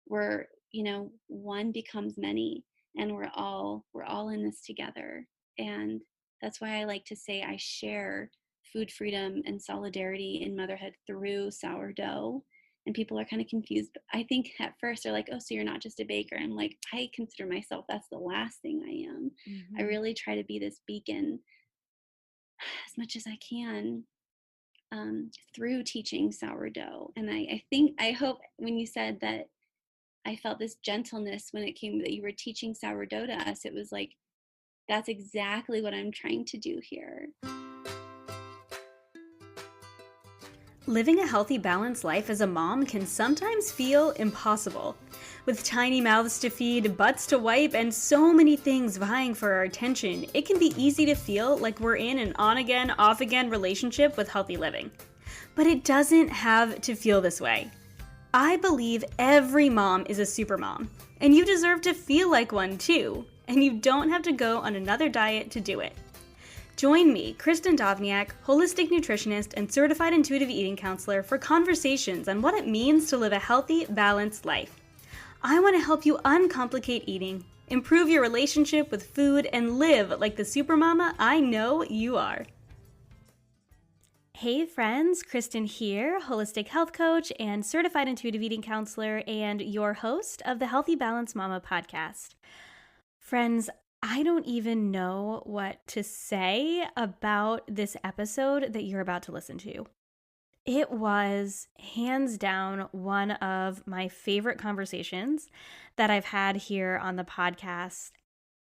we're, one becomes many, and we're all in this together. And that's why I like to say I share food freedom and solidarity in motherhood through sourdough. And people are kind of confused. But I think at first they're like, oh, so you're not just a baker. I'm like, I consider myself, that's the last thing I am. I Mhm. really try to be this beacon as much as I can, through teaching sourdough. And I hope when you said that I felt this gentleness when it came that you were teaching sourdough to us, it was like, that's exactly what I'm trying to do here. Living a healthy, balanced life as a mom can sometimes feel impossible. With tiny mouths to feed, butts to wipe, and so many things vying for our attention, it can be easy to feel like we're in an on again, off again relationship with healthy living. But it doesn't have to feel this way. I believe every mom is a super mom, and you deserve to feel like one too, and you don't have to go on another diet to do it. Join me, Kristin Dovbniak, holistic nutritionist and certified intuitive eating counselor, for conversations on what it means to live a healthy, balanced life. I want to help you uncomplicate eating, improve your relationship with food, and live like the supermama I know you are. Hey friends, Kristin here, holistic health coach and certified intuitive eating counselor, and your host of the Healthy Balanced Mama podcast. Friends, I don't even know what to say about this episode that you're about to listen to. It was hands down one of my favorite conversations that I've had here on the podcast.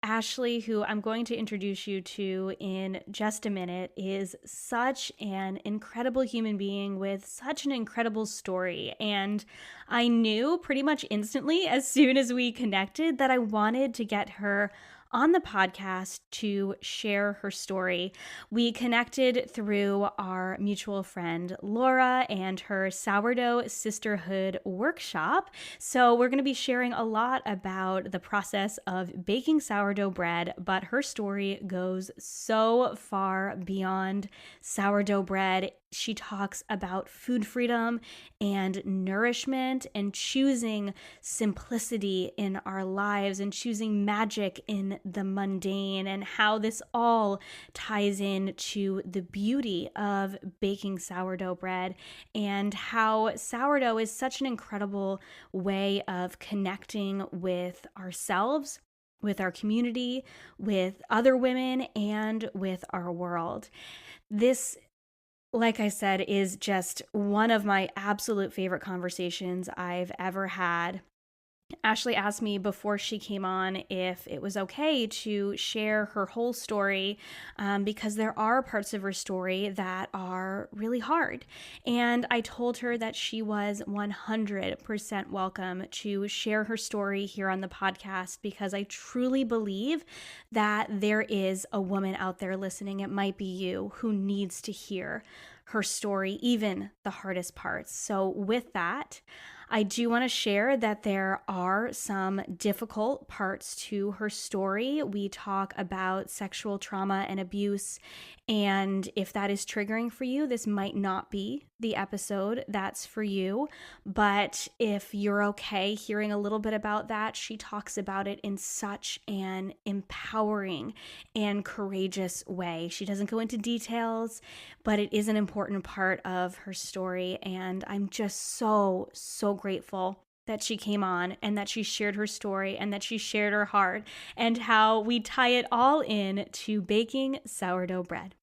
Ashley, who I'm going to introduce you to in just a minute, is such an incredible human being with such an incredible story. And I knew pretty much instantly, as soon as we connected, that I wanted to get her on the podcast to share her story. We connected through our mutual friend Laura and her sourdough sisterhood workshop. So we're going to be sharing a lot about the process of baking sourdough bread, but her story goes so far beyond sourdough bread. She talks about food freedom and nourishment and choosing simplicity in our lives and choosing magic in the mundane, and how this all ties in to the beauty of baking sourdough bread, and how sourdough is such an incredible way of connecting with ourselves, with our community, with other women, and with our world. This, like I said, is just one of my absolute favorite conversations I've ever had. Ashley asked me before she came on if it was okay to share her whole story, because there are parts of her story that are really hard. And I told her that she was 100% welcome to share her story here on the podcast, because I truly believe that there is a woman out there listening, it might be you, who needs to hear her story, even the hardest parts. So with that, I do want to share that there are some difficult parts to her story. We talk about sexual trauma and abuse, and if that is triggering for you, this might not be the episode that's for you. But if you're okay hearing a little bit about that, she talks about it in such an empowering and courageous way. She doesn't go into details, but it is an important part of her story. And I'm just so grateful that she came on and that she shared her story and that she shared her heart, and how we tie it all in to baking sourdough bread.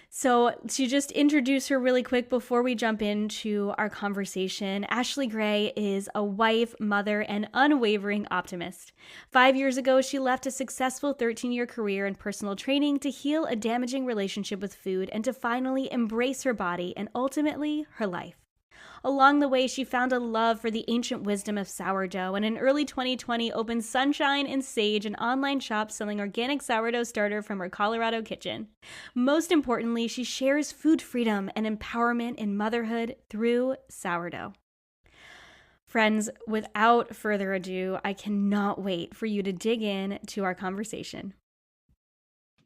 So, to just introduce her really quick before we jump into our conversation, Ashley Gray is a wife, mother, and unwavering optimist. 5 years ago, she left a successful 13-year career in personal training to heal a damaging relationship with food and to finally embrace her body and ultimately her life. Along the way, she found a love for the ancient wisdom of sourdough, and in early 2020 opened Sunshine and Sage, an online shop selling organic sourdough starter from her Colorado kitchen. Most importantly, she shares food freedom and empowerment in motherhood through sourdough. Friends, without further ado, I cannot wait for you to dig in to our conversation.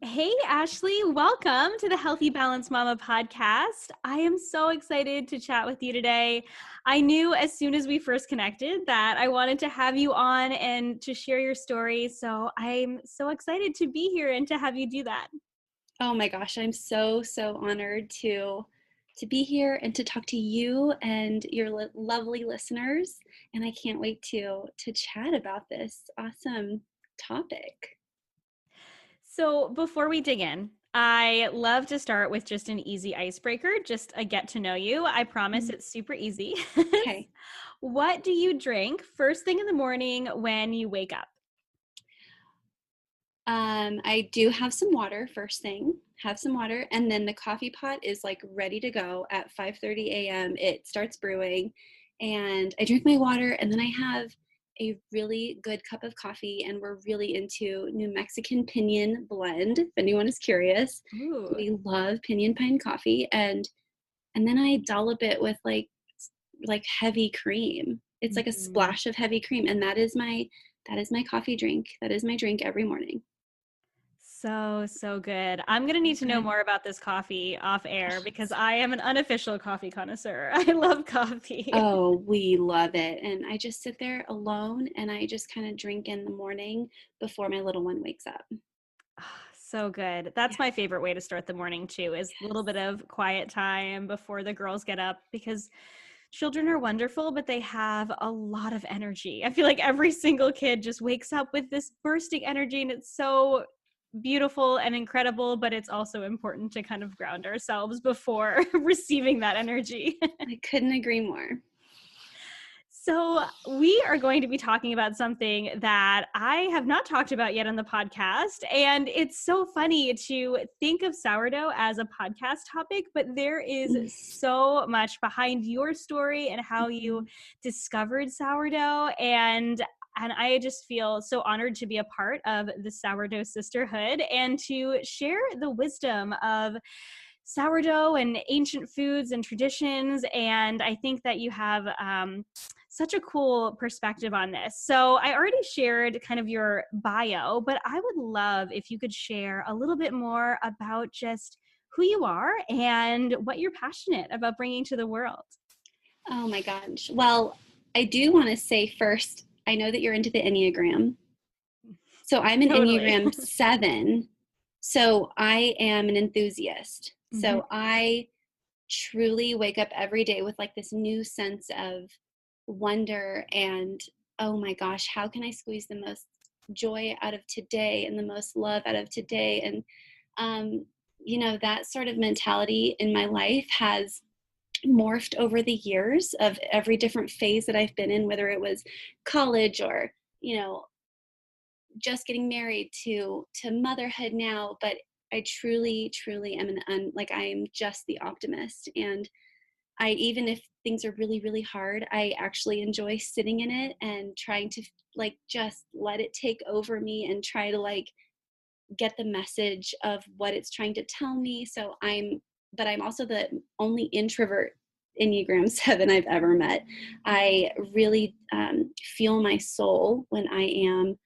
Hey, Ashley, welcome to the Healthy Balance Mama podcast. I am so excited to chat with you today. I knew as soon as we first connected that I wanted to have you on and to share your story. So I'm so excited to be here and to have you do that. Oh my gosh, I'm so honored to be here and to talk to you and your lovely listeners. And I can't wait to chat about this awesome topic. So before we dig in, I love to start with just an easy icebreaker, just a get to know you. I promise Mm, it's super easy. Okay. What do you drink first thing in the morning when you wake up? I do have some water first thing. Have some water, and then the coffee pot is like ready to go at 5:30 a.m. It starts brewing, and I drink my water, and then I have a really good cup of coffee, and we're really into New Mexican Pinyon Blend. If anyone is curious, Ooh. we love Pinyon Pine coffee, and then I dollop it with like heavy cream. It's like a Mhm. splash of heavy cream, and that is my coffee drink. That is my drink every morning. So good. I'm going to need So to know good. more about this coffee off air because Oh, I am an unofficial coffee connoisseur. I love coffee. oh, we love it. And I just sit there alone and I just kind of drink in the morning before my little one wakes up. So good. That's Yes, my favorite way to start the morning too, is a little bit yes. of quiet time before the girls get up because children are wonderful, but they have a lot of energy. I feel like every single kid just wakes up with this bursting energy and it's so beautiful and incredible, but it's also important to kind of ground ourselves before receiving that energy. I couldn't agree more. So, we are going to be talking about something that I have not talked about yet on the podcast. And it's so funny to think of sourdough as a podcast topic, but there is Mm, so much behind your story and how you mhm. discovered sourdough. And I just feel so honored to be a part of the sourdough sisterhood and to share the wisdom of sourdough and ancient foods and traditions. And I think that you have such a cool perspective on this. So I already shared kind of your bio, but I would love if you could share a little bit more about just who you are and what you're passionate about bringing to the world. Oh my gosh. Well, I do want to say first, I know that you're into the Enneagram. So I'm an Totally. Enneagram 7. So I am an enthusiast. Mhm. So I truly wake up every day with like this new sense of wonder and oh my gosh, how can I squeeze the most joy out of today and the most love out of today? And um, that sort of mentality in my life has morphed over the years of every different phase that I've been in, whether it was college or, you know, just getting married to motherhood now. But I truly am like I am just the optimist. And I, even if things are really hard, I actually enjoy sitting in it and trying to like just let it take over me and try to like get the message of what it's trying to tell me. But I'm also the only introvert Enneagram 7 I've ever met. I really feel my soul when I am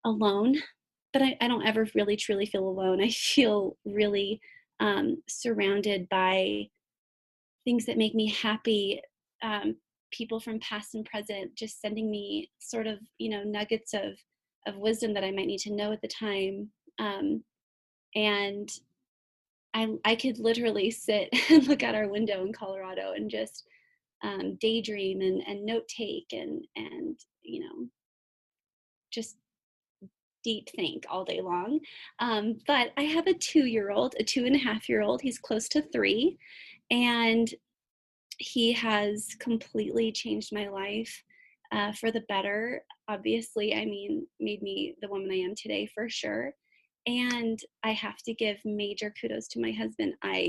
alone, but I don't ever really truly feel alone. I feel really surrounded by things that make me happy, people from past and present just sending me sort of nuggets of wisdom that I might need to know at the time. And I could literally sit and look out our window in Colorado and just daydream and note take and just deep think all day long. But I have a 2-year old, a 2.5-year old. He's close to 3, and he has completely changed my life for the better. Obviously, I mean, made me the woman I am today for sure. And I have to give major kudos to my husband. I'm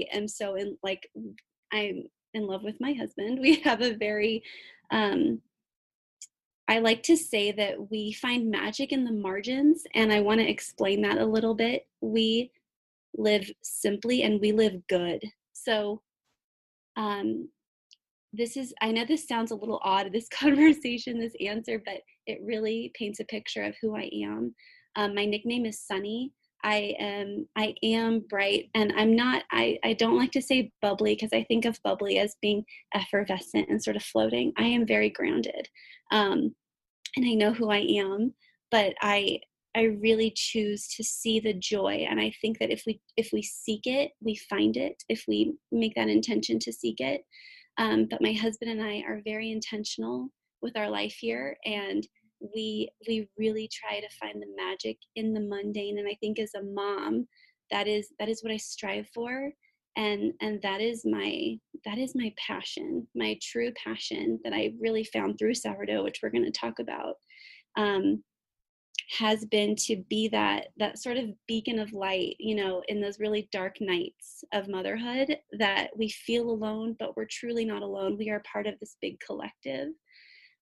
in love with my husband. We have a very, um, I like to say that we find magic in the margins, and I want to explain that a little bit. We live simply and we live good. So, um, I know this sounds a little odd, this conversation, this answer, but it really paints a picture of who I am. My nickname is Sunny. I am bright, and I'm not, I don't like to say bubbly because I think of bubbly as being effervescent and sort of floating. I am very grounded. And I know who I am, but I really choose to see the joy. And I think that if we seek it, we find it, if we make that intention to seek it. But my husband and I are very intentional with our life here, and we really try to find the magic in the mundane. And I think as a mom, that is what I strive for. And that is my passion, my true passion that I really found through sourdough, which we're going to talk about. Um, has been to be that sort of beacon of light, you know, in those really dark nights of motherhood, that we feel alone, but we're truly not alone. We are part of this big collective.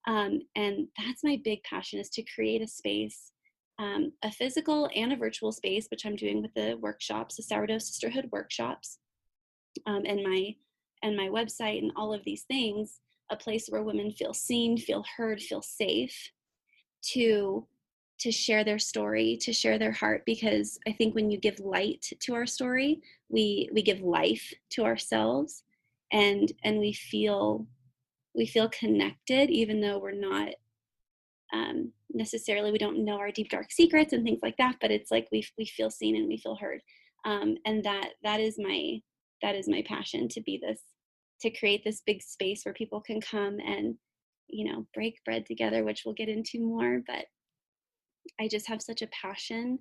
And that's my big passion, is to create a space, a physical and a virtual space, which I'm doing with the workshops, the sourdough sisterhood workshops, and my website and all of these things, a place where women feel seen, feel heard, feel safe to share their story, to share their heart. Because I think when you give light to our story, we give life to ourselves, and we feel connected, even though we're not, necessarily, we don't know our deep dark secrets and things like that, but it's like we feel seen and we feel heard. And that is my passion, to be this, to create this big space where people can come and, you know, break bread together, which we'll get into more. But I just have such a passion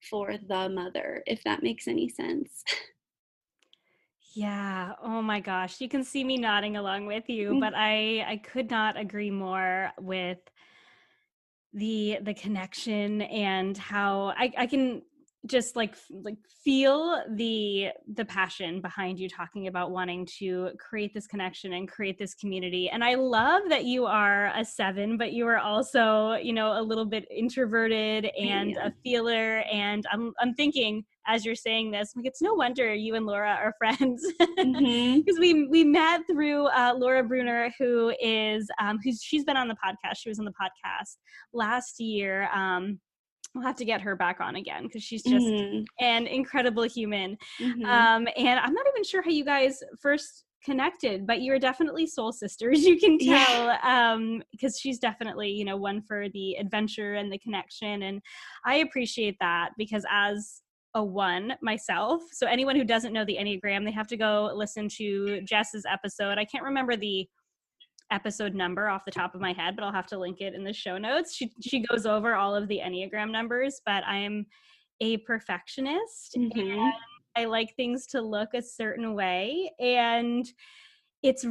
for the mother, if that makes any sense. Yeah. Oh my gosh. You can see me nodding along with you, but I could not agree more with the connection, and how I can just like feel the passion behind you talking about wanting to create this connection and create this community. And I love that you are a 7, but you are also, you know, a little bit introverted and Yeah. a feeler. And I'm thinking, as you're saying this, like, it's no wonder you and Laura are friends, Mm-hmm. because we met through Laura Bruner, who is she's been on the podcast. She was on the podcast last year. We'll have to get her back on again, because she's just Mm-hmm. an incredible human. Mm-hmm. And I'm not even sure how you guys first connected, but you're definitely soul sisters. You can Yeah. tell, because she's definitely, you know, one for the adventure and the connection. And I appreciate that, because as a 1 myself, so anyone who doesn't know the Enneagram, they have to go listen to Jess's episode. I can't remember the episode number off the top of my head, but I'll have to link it in the show notes. She goes over all of the Enneagram numbers. But I am a perfectionist, and Mm-hmm. I like things to look a certain way. And it's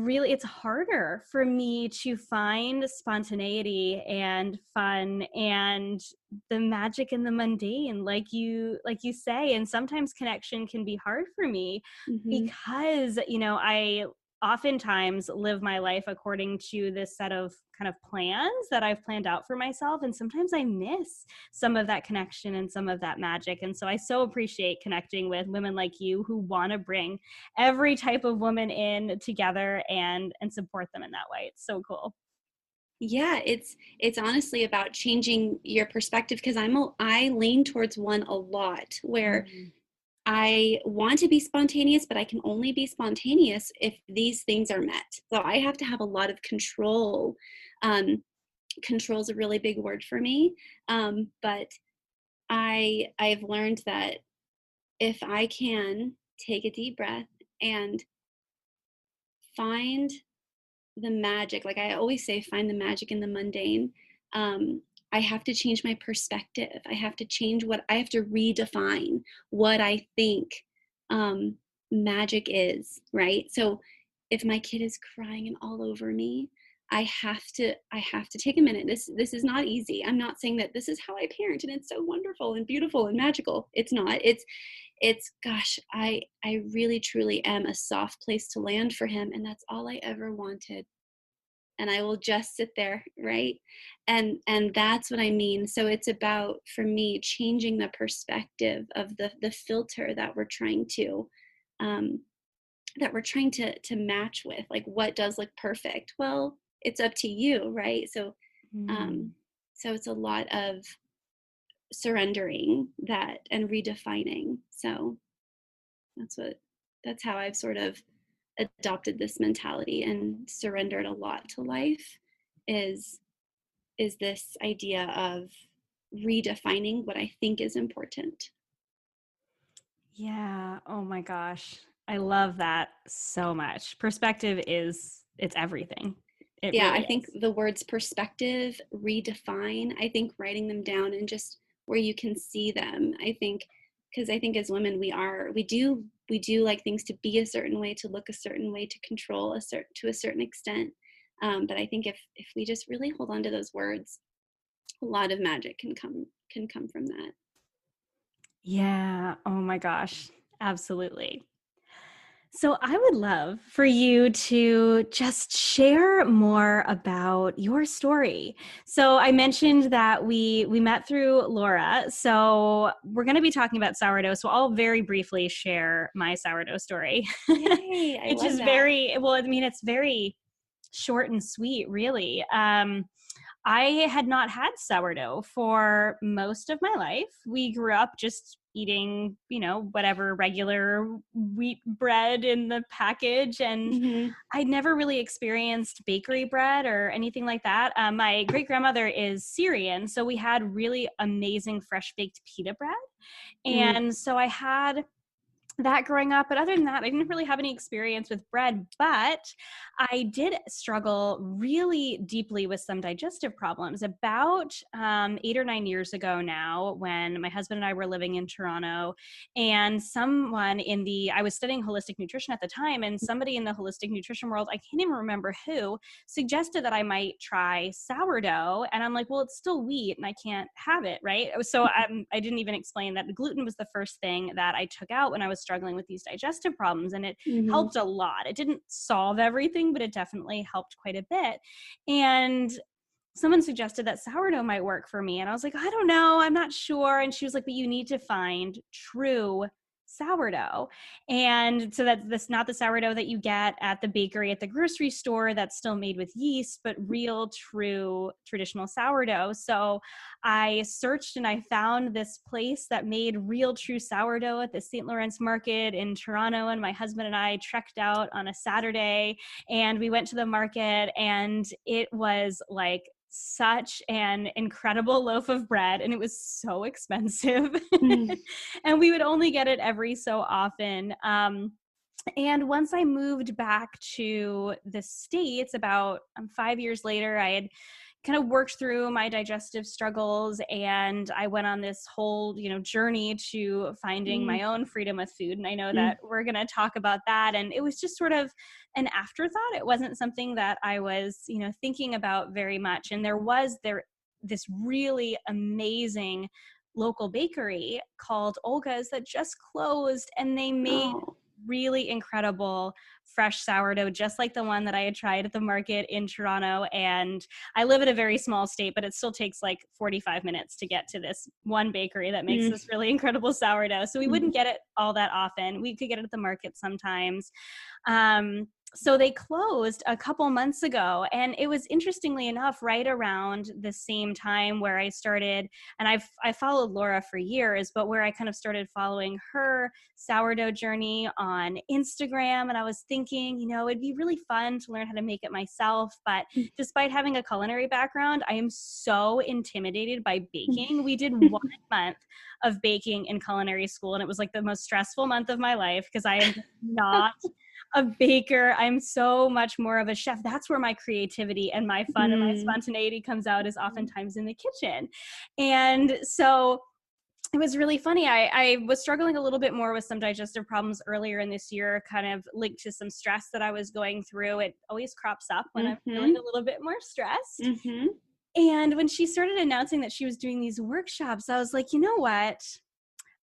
harder for me to find spontaneity and fun and the magic in the mundane, like you say. And sometimes connection can be hard for me, Mm-hmm. because, you know, I oftentimes live my life according to this set of kind of plans that I've planned out for myself. And sometimes I miss some of that connection and some of that magic. And so I so appreciate connecting with women like you, who want to bring every type of woman in together and support them in that way. It's so cool. Yeah, it's honestly about changing your perspective, because I lean towards one a lot, where Mm-hmm. I want to be spontaneous, but I can only be spontaneous if these things are met. So I have to have a lot of control. Control is a really big word for me, but I've learned that if I can take a deep breath and find the magic, like I always say, find the magic in the mundane. um, I have to change my perspective. I have to change what I have to redefine what I think, um, magic is, right? So if my kid is crying and all over me, I have to take a minute. This is not easy. I'm not saying that this is how I parent and it's so wonderful and beautiful and magical. It's not. It's gosh, I really truly am a soft place to land for him, and that's all I ever wanted. And I will just sit there, right? And that's what I mean. So it's about, for me, changing the perspective of the filter that we're trying to, um, to match with. Like, what does look perfect? Well, it's up to you, right? So Mm. um, so it's a lot of surrendering that and redefining. So that's how I've sort of adopted this mentality and surrendered a lot to life, is this idea of redefining what I think is important. Yeah. Oh my gosh. I love that so much. Perspective it's everything. It Yeah, really I think is. the words perspective, redefine, I think writing them down and just where you can see them. I think, because I think as women we do like things to be a certain way, to look a certain way, to control to a certain extent. But I think if we just really hold on to those words, a lot of magic can come from that. Yeah. Oh my gosh. Absolutely. So, I would love for you to just share more about your story. So, I mentioned that we met through Laura. So, we're going to be talking about sourdough. So, I'll very briefly share my sourdough story, Yay, I which love is that. very well. I mean, it's very short and sweet, really. I had not had sourdough for most of my life. We grew up just eating, whatever regular wheat bread in the package. And Hmm. I never really experienced bakery bread or anything like that. My great grandmother is Syrian, so we had really amazing fresh baked pita bread. Mm. And so I had that growing up. But other than that, I didn't really have any experience with bread. But I did struggle really deeply with some digestive problems about 8 or 9 years ago now, when my husband and I were living in Toronto. And I was studying holistic nutrition at the time, and somebody in the holistic nutrition world, I can't even remember who, suggested that I might try sourdough. And I'm like, well, it's still wheat and I can't have it, right? So I didn't even explain that the gluten was the first thing that I took out when I was struggling with these digestive problems. And it Hmm. helped a lot. It didn't solve everything, but it definitely helped quite a bit. And someone suggested that sourdough might work for me. And I was like, I don't know, I'm not sure. And she was like, but you need to find true sourdough. And so that's not the sourdough that you get at the bakery at the grocery store that's still made with yeast, but real, true, traditional sourdough. So I searched and I found this place that made real, true sourdough at the St. Lawrence Market in Toronto. And my husband and I trekked out on a Saturday and we went to the market, and it was like such an incredible loaf of bread, and it was so expensive. Mm. And we would only get it every so often. And once I moved back to the States about 5 years later, I had kind of worked through my digestive struggles, and I went on this whole journey to finding Mm. my own freedom with food. And I know Mm. that we're going to talk about that. And it was just sort of an afterthought. It wasn't something that I was thinking about very much. And there this really amazing local bakery called Olga's that just closed, and they made Oh. really incredible fresh sourdough, just like the one that I had tried at the market in Toronto. And I live in a very small state, but it still takes like 45 minutes to get to this one bakery that makes Mm. this really incredible sourdough. So we Mm. wouldn't get it all that often. We could get it at the market sometimes. So they closed a couple months ago, and it was, interestingly enough, right around the same time where I started, and I followed Laura for years, but where I kind of started following her sourdough journey on Instagram. And I was thinking, it'd be really fun to learn how to make it myself. But despite having a culinary background, I am so intimidated by baking. We did 1 month of baking in culinary school, and it was like the most stressful month of my life because I am not a baker. I'm so much more of a chef. That's where my creativity and my fun and my Mm. spontaneity comes out, is oftentimes in the kitchen. And so it was really funny. I was struggling a little bit more with some digestive problems earlier in this year, kind of linked to some stress that I was going through. It always crops up when I'm feeling Mhm. a little bit more stressed. Mhm. And when she started announcing that she was doing these workshops, I was like, you know what?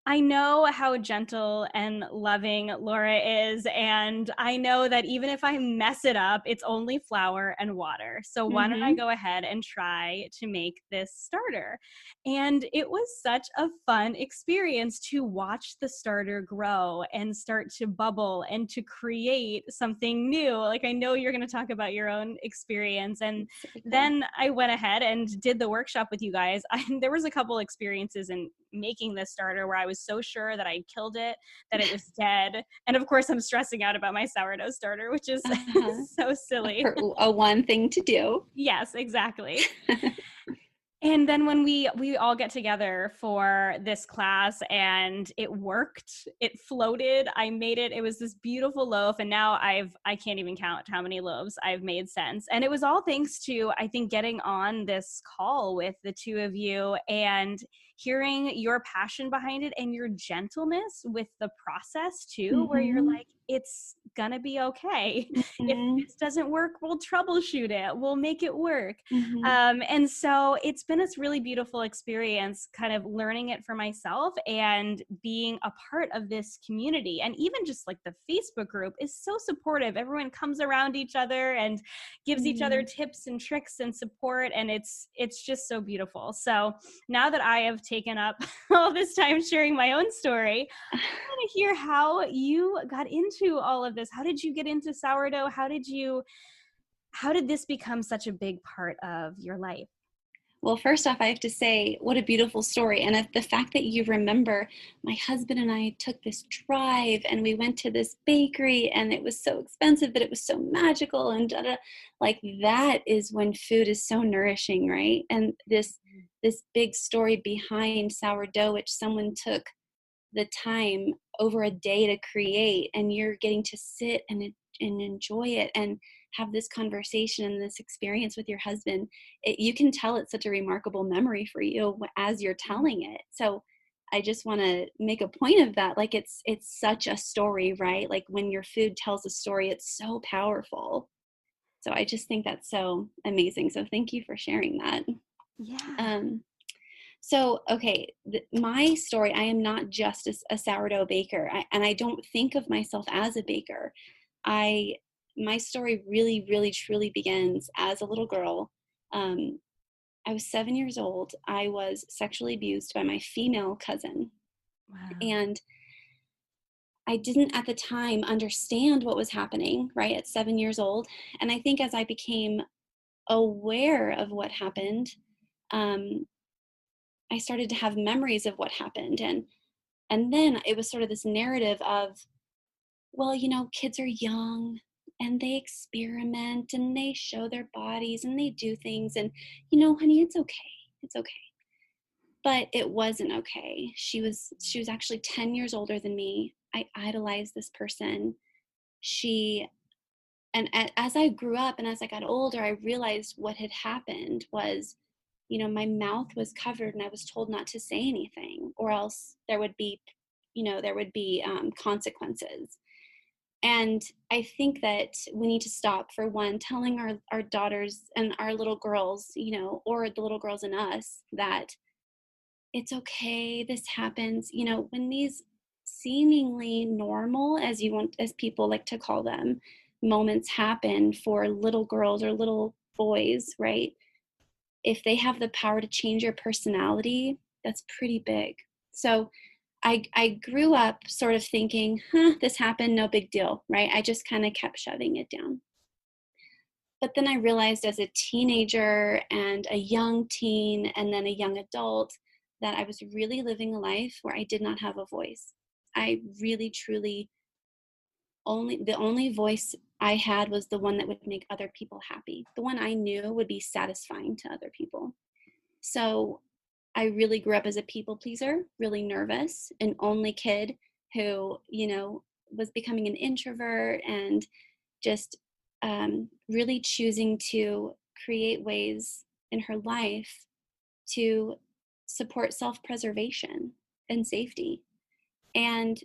I know how gentle and loving Laura is, and I know that even if I mess it up, it's only flour and water. So why don't I Mm-hmm. go ahead and try to make this starter? And it was such a fun experience to watch the starter grow and start to bubble and to create something new. Like, I know you're going to talk about your own experience. And It's very cool. then I went ahead and did the workshop with you guys. There was a couple experiences in making this starter where I was so sure that I killed it, that it was dead. And of course, I'm stressing out about my sourdough starter, which is Uh-huh. so silly. A one thing to do. Yes, exactly. And then when we all get together for this class and it worked, it floated, I made it. It was this beautiful loaf, and now I can't even count how many loaves I've made since. And it was all thanks to, I think, getting on this call with the two of you and hearing your passion behind it and your gentleness with the process too, where you're Mm-hmm. like, it's gonna be okay. If Mm-hmm. this doesn't work, we'll troubleshoot it. We'll make it work. Mm-hmm. And so it's been this really beautiful experience, kind of learning it for myself and being a part of this community. And even just like the Facebook group is so supportive. Everyone comes around each other and gives each other Mm. tips and tricks and support. And it's just so beautiful. So now that I have taken up all this time sharing my own story, I want to hear how you got into all of this. How did you get into sourdough? How did this become such a big part of your life? Well, first off, I have to say, what a beautiful story. And the fact that you remember, my husband and I took this drive and we went to this bakery and it was so expensive, but it was so magical and da, da. Like that is when food is so nourishing, right? And this big story behind sourdough, which someone took the time over a day to create, and you're getting to sit and enjoy it and have this conversation and this experience with your husband. You can tell it's such a remarkable memory for you as you're telling it. So I just want to make a point of that. Like it's such a story, right? Like when your food tells a story, it's so powerful. So I just think that's so amazing. So thank you for sharing that. Yeah. um, so, okay, my story, I am not just a sourdough baker, and I don't think of myself as a baker. I My story really, really, truly begins as a little girl. Um, I was 7 years old. I was sexually abused by my female cousin, Wow. and I didn't at the time understand what was happening, right, at 7 years old. And I think as I became aware of what happened, um, I started to have memories of what happened. And then it was sort of this narrative of, well, kids are young and they experiment and they show their bodies and they do things. And, honey, it's okay. It's okay. But it wasn't okay. She was actually 10 years older than me. I idolized this person. She, and as I grew up and as I got older, I realized what had happened was, my mouth was covered and I was told not to say anything or else there would be consequences. And I think that we need to stop, for one, telling our daughters and our little girls, or the little girls in us, that it's okay, this happens, when these seemingly normal, as people like to call them, moments happen for little girls or little boys, right? If they have the power to change your personality, that's pretty big. So I grew up sort of thinking, this happened, no big deal, right? I just kind of kept shoving it down. But then I realized as a teenager and a young teen and then a young adult that I was really living a life where I did not have a voice. I really, truly, the only voice I had was the one that would make other people happy. The one I knew would be satisfying to other people. So I really grew up as a people pleaser, really nervous, an only kid who, was becoming an introvert and just really choosing to create ways in her life to support self-preservation and safety. And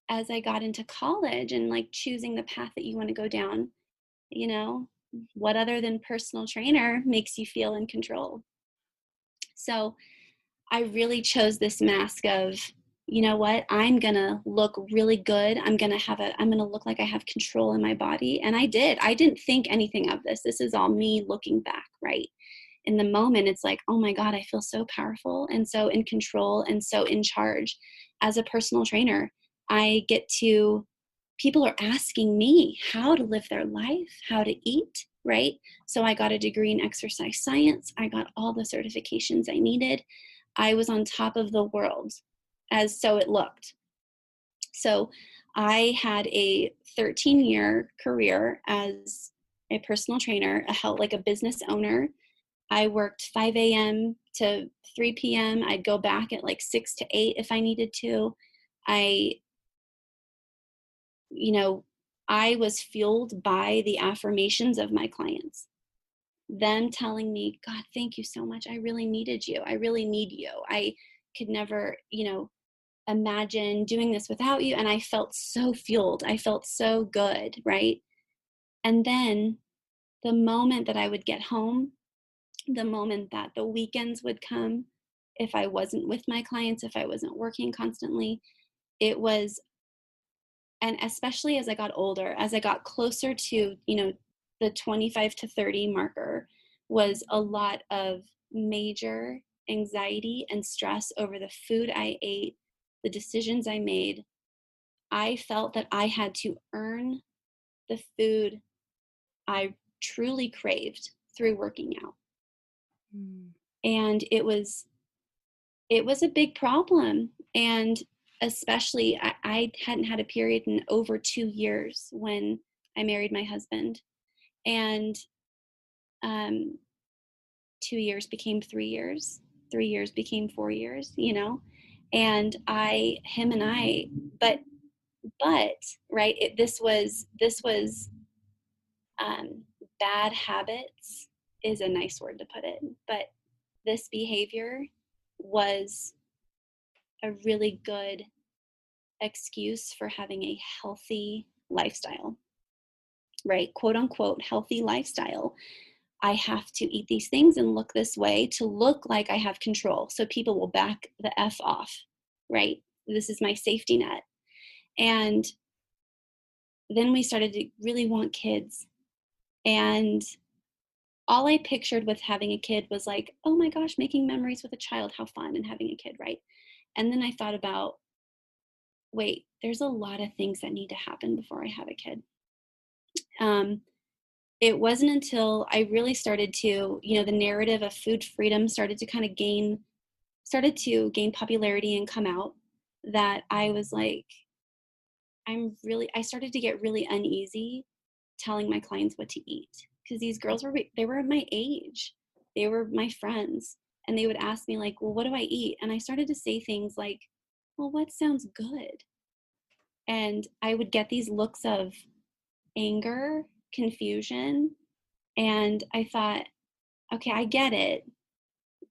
as I got into college and like choosing the path that you want to go down, you know, what other than personal trainer makes you feel in control? So I really chose this mask of you know what, I'm going to look really good. I'm going to look like I have control in my body. And I didn't think anything of this. This is all me looking back, right? In the moment, it's like, oh my God, I feel so powerful and so in control and so in charge. As a personal trainer, people are asking me how to live their life, how to eat, right? So I got a degree in exercise science. I got all the certifications I needed. I was on top of the world, as so it looked. So I had a 13-year career as a personal trainer, like a business owner. I worked 5 a.m. to 3 p.m. I'd go back at like 6 to 8 if I needed to. I was fueled by the affirmations of my clients. Them telling me, God, thank you so much. I really needed you. I really need you. I could never, imagine doing this without you. And I felt so fueled. I felt so good, right? And then the moment that I would get home, the moment that the weekends would come, if I wasn't with my clients, if I wasn't working constantly, it was, and especially as I got older, as I got closer to, the 25 to 30 marker, was a lot of major anxiety and stress over the food I ate, the decisions I made. I felt that I had to earn the food I truly craved through working out. Mm. And it was a big problem. And especially, I hadn't had a period in over 2 years when I married my husband. And 2 years became 3 years. 3 years became 4 years, and but right, this was bad habits is a nice word to put it, but this behavior was a really good excuse for having a healthy lifestyle, right? Quote unquote healthy lifestyle. I have to eat these things and look this way to look like I have control, so people will back the F off, right? This is my safety net. And then we started to really want kids. And all I pictured with having a kid was like, oh my gosh, making memories with a child, how fun, and having a kid, right? And then I thought about, wait, there's a lot of things that need to happen before I have a kid. It wasn't until I really started to, the narrative of food freedom started to gain popularity and come out, that I was like, I started to get really uneasy telling my clients what to eat, because these girls were my age, they were my friends, and they would ask me like, well, what do I eat? And I started to say things like, well, what sounds good? And I would get these looks of anger, confusion, and I thought, okay, I get it,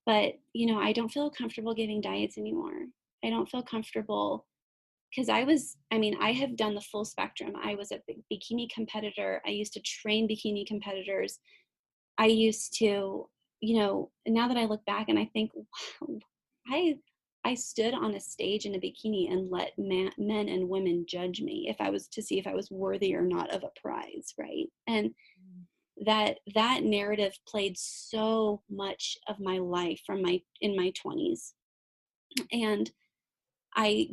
but I don't feel comfortable giving diets anymore. I don't feel comfortable, because I have done the full spectrum. I was a bikini competitor. I used to train bikini competitors. I used to, now that I look back and I think, wow, I stood on a stage in a bikini and let men and women judge me if I was to see if I was worthy or not of a prize, right? And that narrative played so much of my life in my 20s. And I,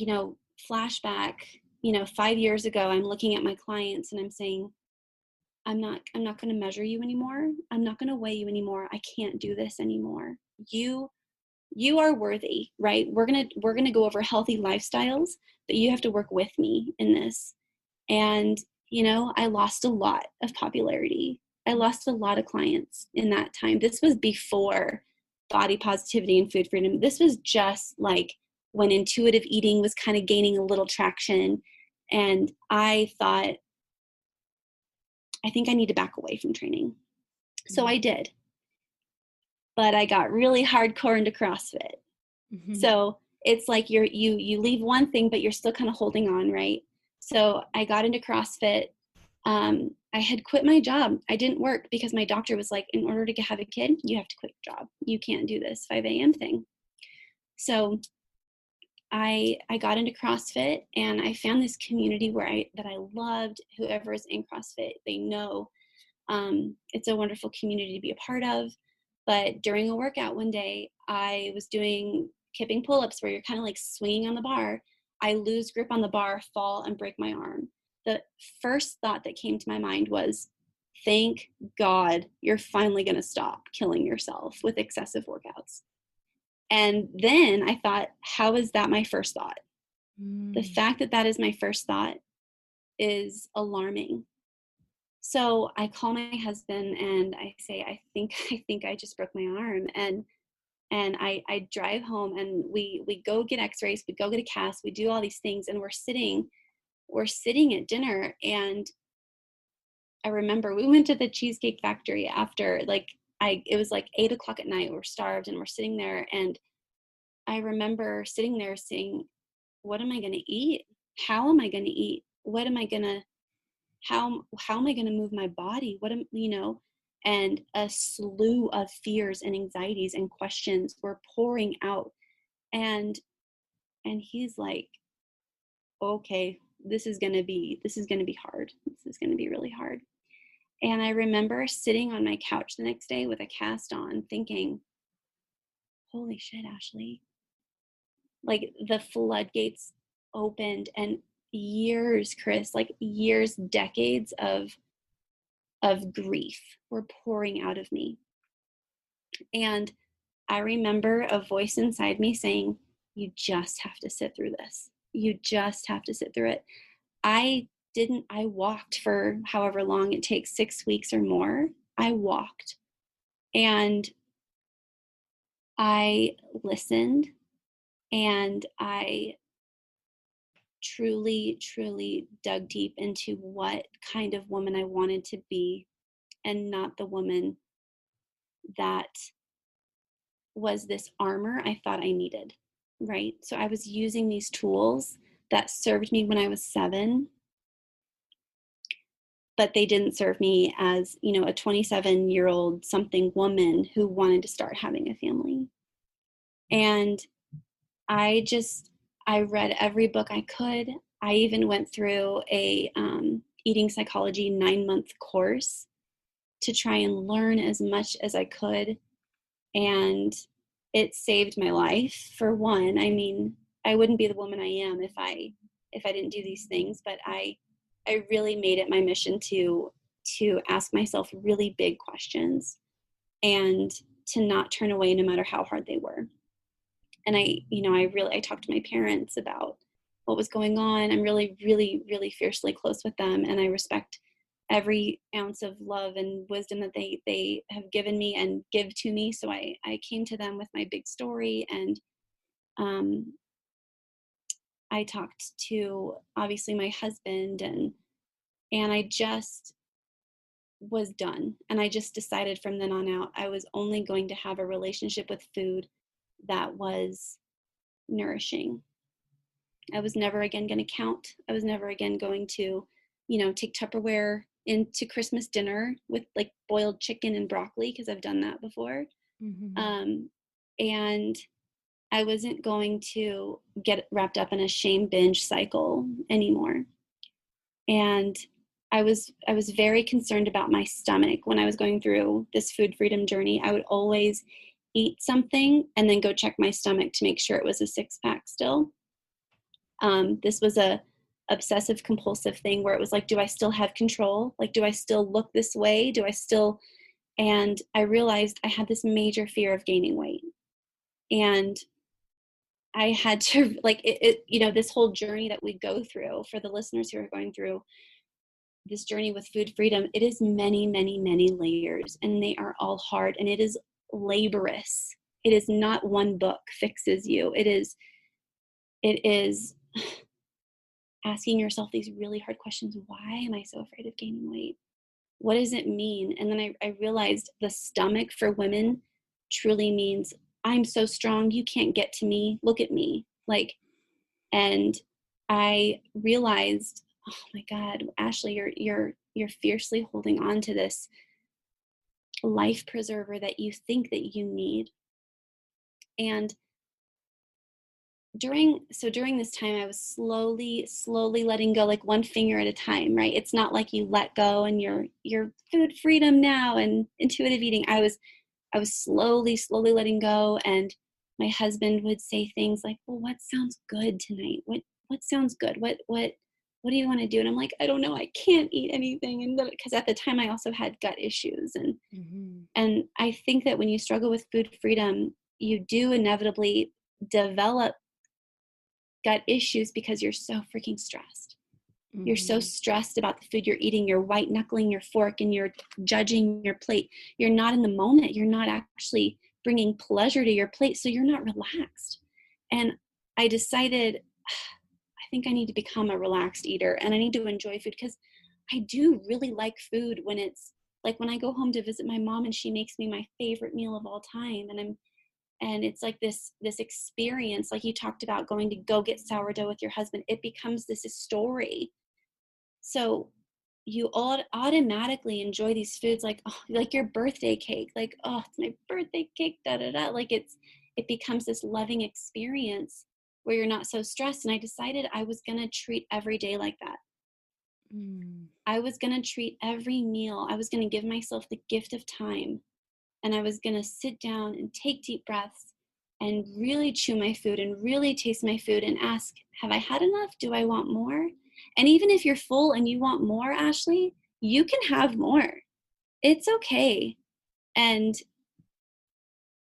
flashback, 5 years ago, I'm looking at my clients and I'm saying, I'm not going to measure you anymore. I'm not going to weigh you anymore. I can't do this anymore. You are worthy, right? We're going to go over healthy lifestyles, but you have to work with me in this. And, I lost a lot of popularity. I lost a lot of clients in that time. This was before body positivity and food freedom. This was just like when intuitive eating was kind of gaining a little traction. And I thought, I think I need to back away from training. So I did. But I got really hardcore into CrossFit. Mm-hmm. So it's like you leave one thing, but you're still kind of holding on, right? So I got into CrossFit. I had quit my job. I didn't work because my doctor was like, in order to have a kid, you have to quit your job. You can't do this 5 a.m. thing. So I got into CrossFit, and I found this community that I loved. Whoever is in CrossFit, they know it's a wonderful community to be a part of. But during a workout one day, I was doing kipping pull-ups where you're kind of like swinging on the bar. I lose grip on the bar, fall, and break my arm. The first thought that came to my mind was, thank God you're finally going to stop killing yourself with excessive workouts. And then I thought, how is that my first thought? The fact that that is my first thought is alarming. So I call my husband and I say, I think I just broke my arm. And I drive home, and we go get x-rays, we go get a cast, we do all these things, and we're sitting at dinner. And I remember we went to the Cheesecake Factory after, like, it was like 8 o'clock at night, we're starved, and we're sitting there. And I remember sitting there saying, what am I going to eat? How am I going to eat? What am I going to, how am I going to move my body? And a slew of fears and anxieties and questions were pouring out. And he's like, okay, this is going to be hard. This is going to be really hard. And I remember sitting on my couch the next day with a cast on thinking, holy shit, Ashley, like the floodgates opened, and years, Chris, like years, decades of grief were pouring out of me. And I remember a voice inside me saying, you just have to sit through this. You just have to sit through it. I walked for however long it takes, 6 weeks or more. I walked, and I listened, and I truly, truly dug deep into what kind of woman I wanted to be, and not the woman that was this armor I thought I needed, right? So I was using these tools that served me when I was 7, but they didn't serve me as, a 27-year-old something woman who wanted to start having a family. And I read every book I could. I even went through a eating psychology 9-month course to try and learn as much as I could. And it saved my life, for one. I mean, I wouldn't be the woman I am if I didn't do these things. But I really made it my mission to ask myself really big questions, and to not turn away no matter how hard they were. And I talked to my parents about what was going on. I'm really, really, really fiercely close with them, and I respect every ounce of love and wisdom that they have given me and give to me. So I came to them with my big story, and I talked to, obviously, my husband, and I just was done. And I just decided from then on out, I was only going to have a relationship with food that was nourishing. I was never again going to count. I was never again going to, take Tupperware into Christmas dinner with like boiled chicken and broccoli, because I've done that before. Mm-hmm. And I wasn't going to get wrapped up in a shame binge cycle anymore. And I was very concerned about my stomach when I was going through this food freedom journey. I would always eat something and then go check my stomach to make sure it was a 6-pack still. This was a obsessive compulsive thing where it was like, do I still have control? Like, do I still look this way? And I realized I had this major fear of gaining weight. And I had to, like, this whole journey that we go through, for the listeners who are going through this journey with food freedom, it is many, many, many layers, and they are all hard, and it is laborious. It is not one book fixes you. It is asking yourself these really hard questions. Why am I so afraid of gaining weight? What does it mean? And then I realized the stomach for women truly means, I'm so strong, you can't get to me. Look at me. Like, and I realized, oh my God, Ashley, you're fiercely holding on to this life preserver that you think that you need. And during this time, I was slowly letting go, like one finger at a time, right? It's not like you let go and you're food freedom now and intuitive eating. I was slowly letting go. And my husband would say things like, well, what sounds good tonight? What sounds good? What do you want to do? And I'm like, I don't know, I can't eat anything. And because at the time I also had gut issues. Mm-hmm. And I think that when you struggle with food freedom, you do inevitably develop gut issues because you're so freaking stressed. You're so Mm-hmm. stressed about the food you're eating. You're white knuckling your fork and you're judging your plate. You're not in the moment. You're not actually bringing pleasure to your plate. So you're not relaxed. And I decided, I think I need to become a relaxed eater and I need to enjoy food, because I do really like food when it's like when I go home to visit my mom and she makes me my favorite meal of all time. And it's like this experience, like you talked about going to go get sourdough with your husband. It becomes this story. So you automatically enjoy these foods, like, oh, like your birthday cake, like, oh, it's my birthday cake, da da da. Like it becomes this loving experience where you're not so stressed. And I decided I was gonna treat every day like that. Mm. I was gonna treat every meal. I was gonna give myself the gift of time, and I was gonna sit down and take deep breaths and really chew my food and really taste my food and ask, have I had enough? Do I want more? And even if you're full and you want more, Ashley, you can have more. It's okay. And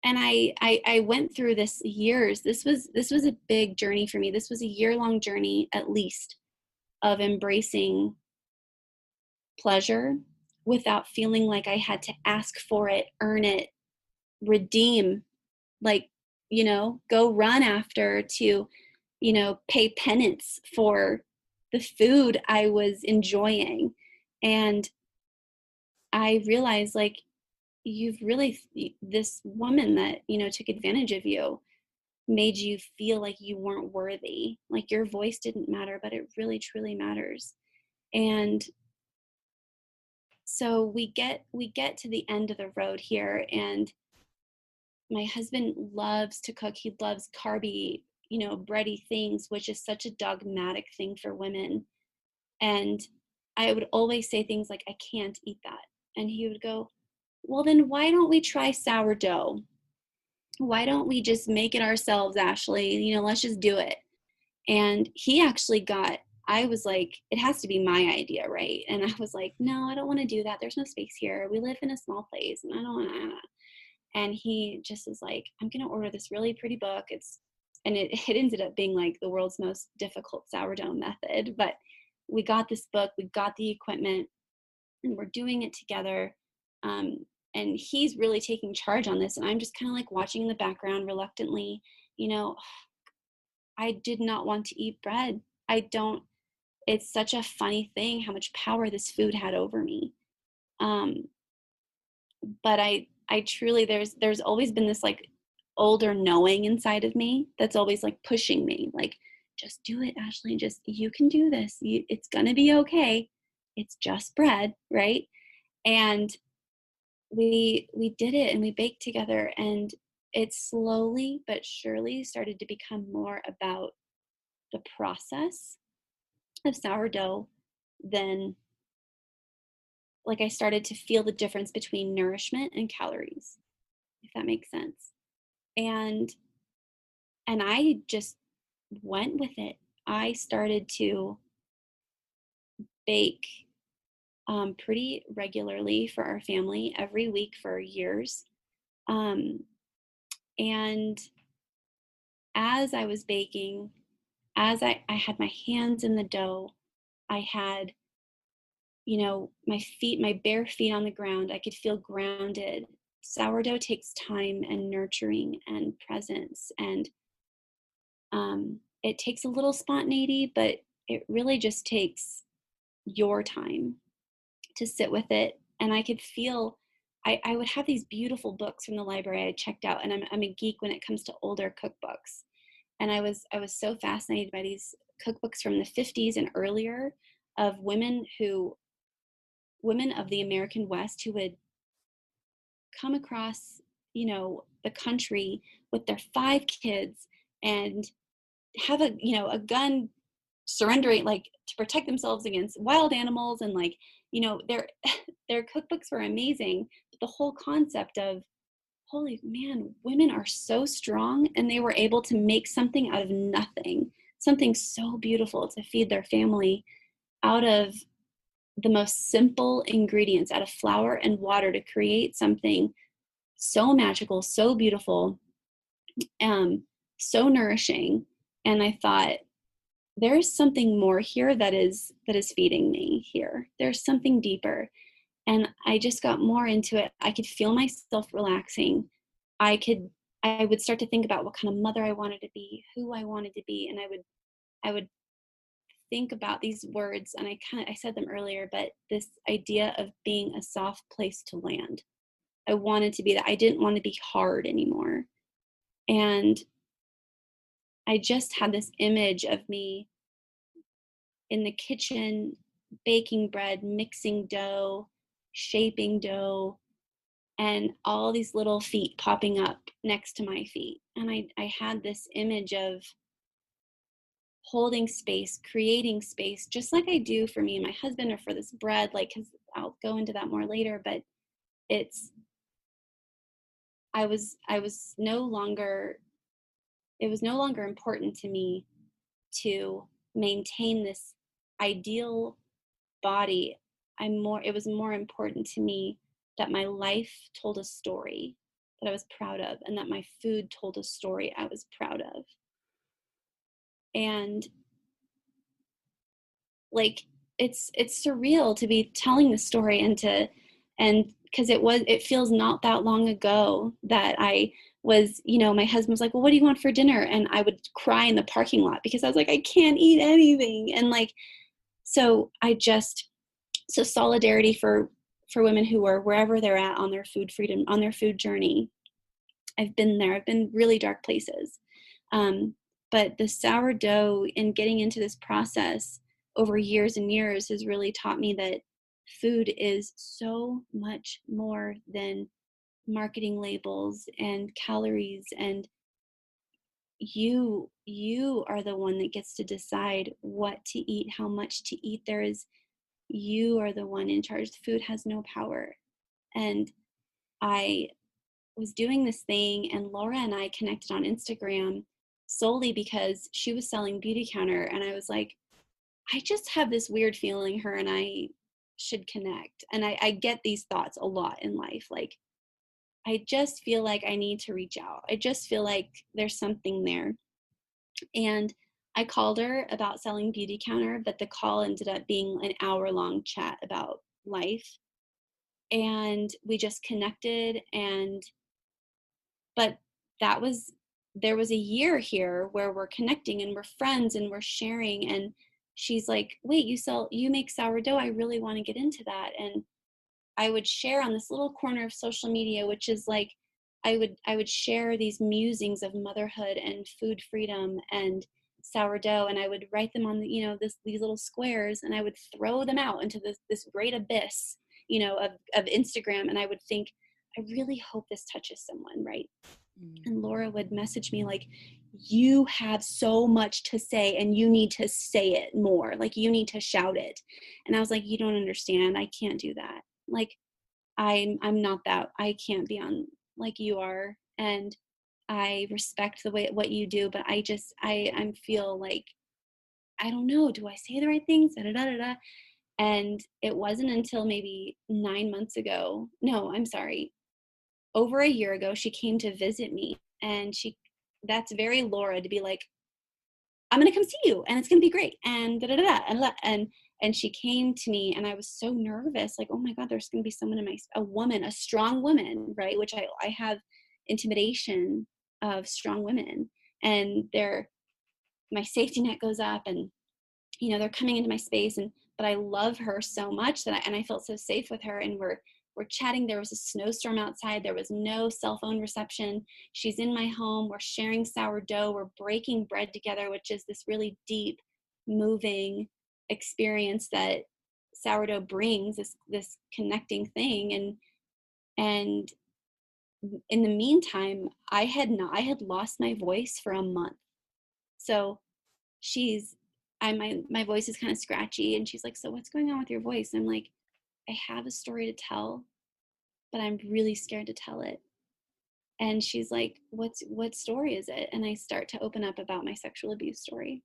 I went through this years. This was a big journey for me. This was a year-long journey at least of embracing pleasure without feeling like I had to ask for it, earn it, redeem, like, go run after to, pay penance for the food I was enjoying. And I realized, like, you've really, this woman that, took advantage of you made you feel like you weren't worthy, like your voice didn't matter, but it really truly matters. And so we get to the end of the road here, and my husband loves to cook. He loves carby, bready things, which is such a dogmatic thing for women. And I would always say things like, I can't eat that. And he would go, well, then why don't we try sourdough? Why don't we just make it ourselves, Ashley? Let's just do it. And he actually I was like, it has to be my idea, right? And I was like, no, I don't want to do that. There's no space here. We live in a small place and I don't want to. And he just was like, I'm going to order this really pretty book. It ended up being like the world's most difficult sourdough method. But we got this book, we got the equipment, and we're doing it together. And he's really taking charge on this. And I'm just kind of like watching in the background reluctantly. You know, I did not want to eat bread. I don't, it's such a funny thing how much power this food had over me. Um, but I truly, there's always been this like older knowing inside of me that's always like pushing me, like, just do it, Ashley. Just, you can do this. It's gonna be okay. It's just bread, right? And we did it, and we baked together, and it slowly but surely started to become more about the process of sourdough than, like, I started to feel the difference between nourishment and calories, if that makes sense. And I just went with it. I started to bake pretty regularly for our family every week for years. Um, and as I was baking, as I had my hands in the dough, I had, my bare feet on the ground. I could feel grounded. Sourdough takes time and nurturing and presence, and it takes a little spontaneity, but it really just takes your time to sit with it. And I could feel, I would have these beautiful books from the library I checked out, and I'm a geek when it comes to older cookbooks. And I was so fascinated by these cookbooks from the 50s and earlier of women of the American West who would come across, the country with their 5 kids, and have a gun, surrendering, like, to protect themselves against wild animals, and like, their their cookbooks were amazing. But the whole concept of, holy man, women are so strong, and they were able to make something out of nothing, something so beautiful to feed their family out of the most simple ingredients, out of flour and water, to create something so magical, so beautiful, um, so nourishing. And I thought, there's something more here that is feeding me here. There's something deeper. And I just got more into it. I could feel myself relaxing. I would start to think about what kind of mother I wanted to be, who I wanted to be, and I would think about these words, and I said them earlier, but this idea of being a soft place to land. I wanted to be that. I didn't want to be hard anymore. And I just had this image of me in the kitchen, baking bread, mixing dough, shaping dough, and all these little feet popping up next to my feet. And I had this image of holding space, creating space, just like I do for me and my husband, or for this bread, like, because I'll go into that more later. But it's, I was no longer, it was no longer important to me to maintain this ideal body. It was more important to me that my life told a story that I was proud of, and that my food told a story I was proud of. And like, it's surreal to be telling the story, and because it feels not that long ago that I was, my husband was like, well, what do you want for dinner? And I would cry in the parking lot because I was like, I can't eat anything. And like, so I just, so solidarity for women who are wherever they're at on their food freedom, on their food journey. I've been there. I've been really dark places. Um, but the sourdough and getting into this process over years and years has really taught me that food is so much more than marketing labels and calories. And you are the one that gets to decide what to eat, how much to eat. You are the one in charge. Food has no power. And I was doing this thing, and Laura and I connected on Instagram solely because she was selling Beauty Counter. And I was like, I just have this weird feeling her and I should connect. And I get these thoughts a lot in life. Like, I just feel like I need to reach out. I just feel like there's something there. And I called her about selling Beauty Counter, but the call ended up being an hour-long chat about life. And we just connected. And but that was there was a year here where we're connecting and we're friends and we're sharing. And she's like, wait, you make sourdough, I really want to get into that. And I would share on this little corner of social media, which is like, I would share these musings of motherhood and food freedom and sourdough, and I would write them on these little squares, and I would throw them out into this great abyss, of Instagram. And I would think, I really hope this touches someone, right? And Laura would message me like, you have so much to say and you need to say it more. Like, you need to shout it. And I was like, you don't understand. I can't do that. Like, I'm not that. I can't be on like you are. And I respect the way what you do, but I feel like, I don't know, do I say the right things? Da, da, da, da, da. And it wasn't until maybe 9 months ago. No, I'm sorry. Over a year ago, she came to visit me, and that's very Laura to be like, I'm going to come see you and it's going to be great. And da, da, da, da, and she came to me, and I was so nervous. Like, oh my God, there's going to be someone a woman, a strong woman, right? Which I have intimidation of strong women, and my safety net goes up, and they're coming into my space. But I love her so much and I felt so safe with her. And we're chatting. There was a snowstorm outside. There was no cell phone reception. She's in my home. We're sharing sourdough. We're breaking bread together, which is this really deep, moving experience that sourdough brings, this connecting thing. And in the meantime, I had lost my voice for a month. So my voice is kind of scratchy, and she's like, so what's going on with your voice? And I'm like, I have a story to tell, but I'm really scared to tell it. And she's like, what story is it? And I start to open up about my sexual abuse story.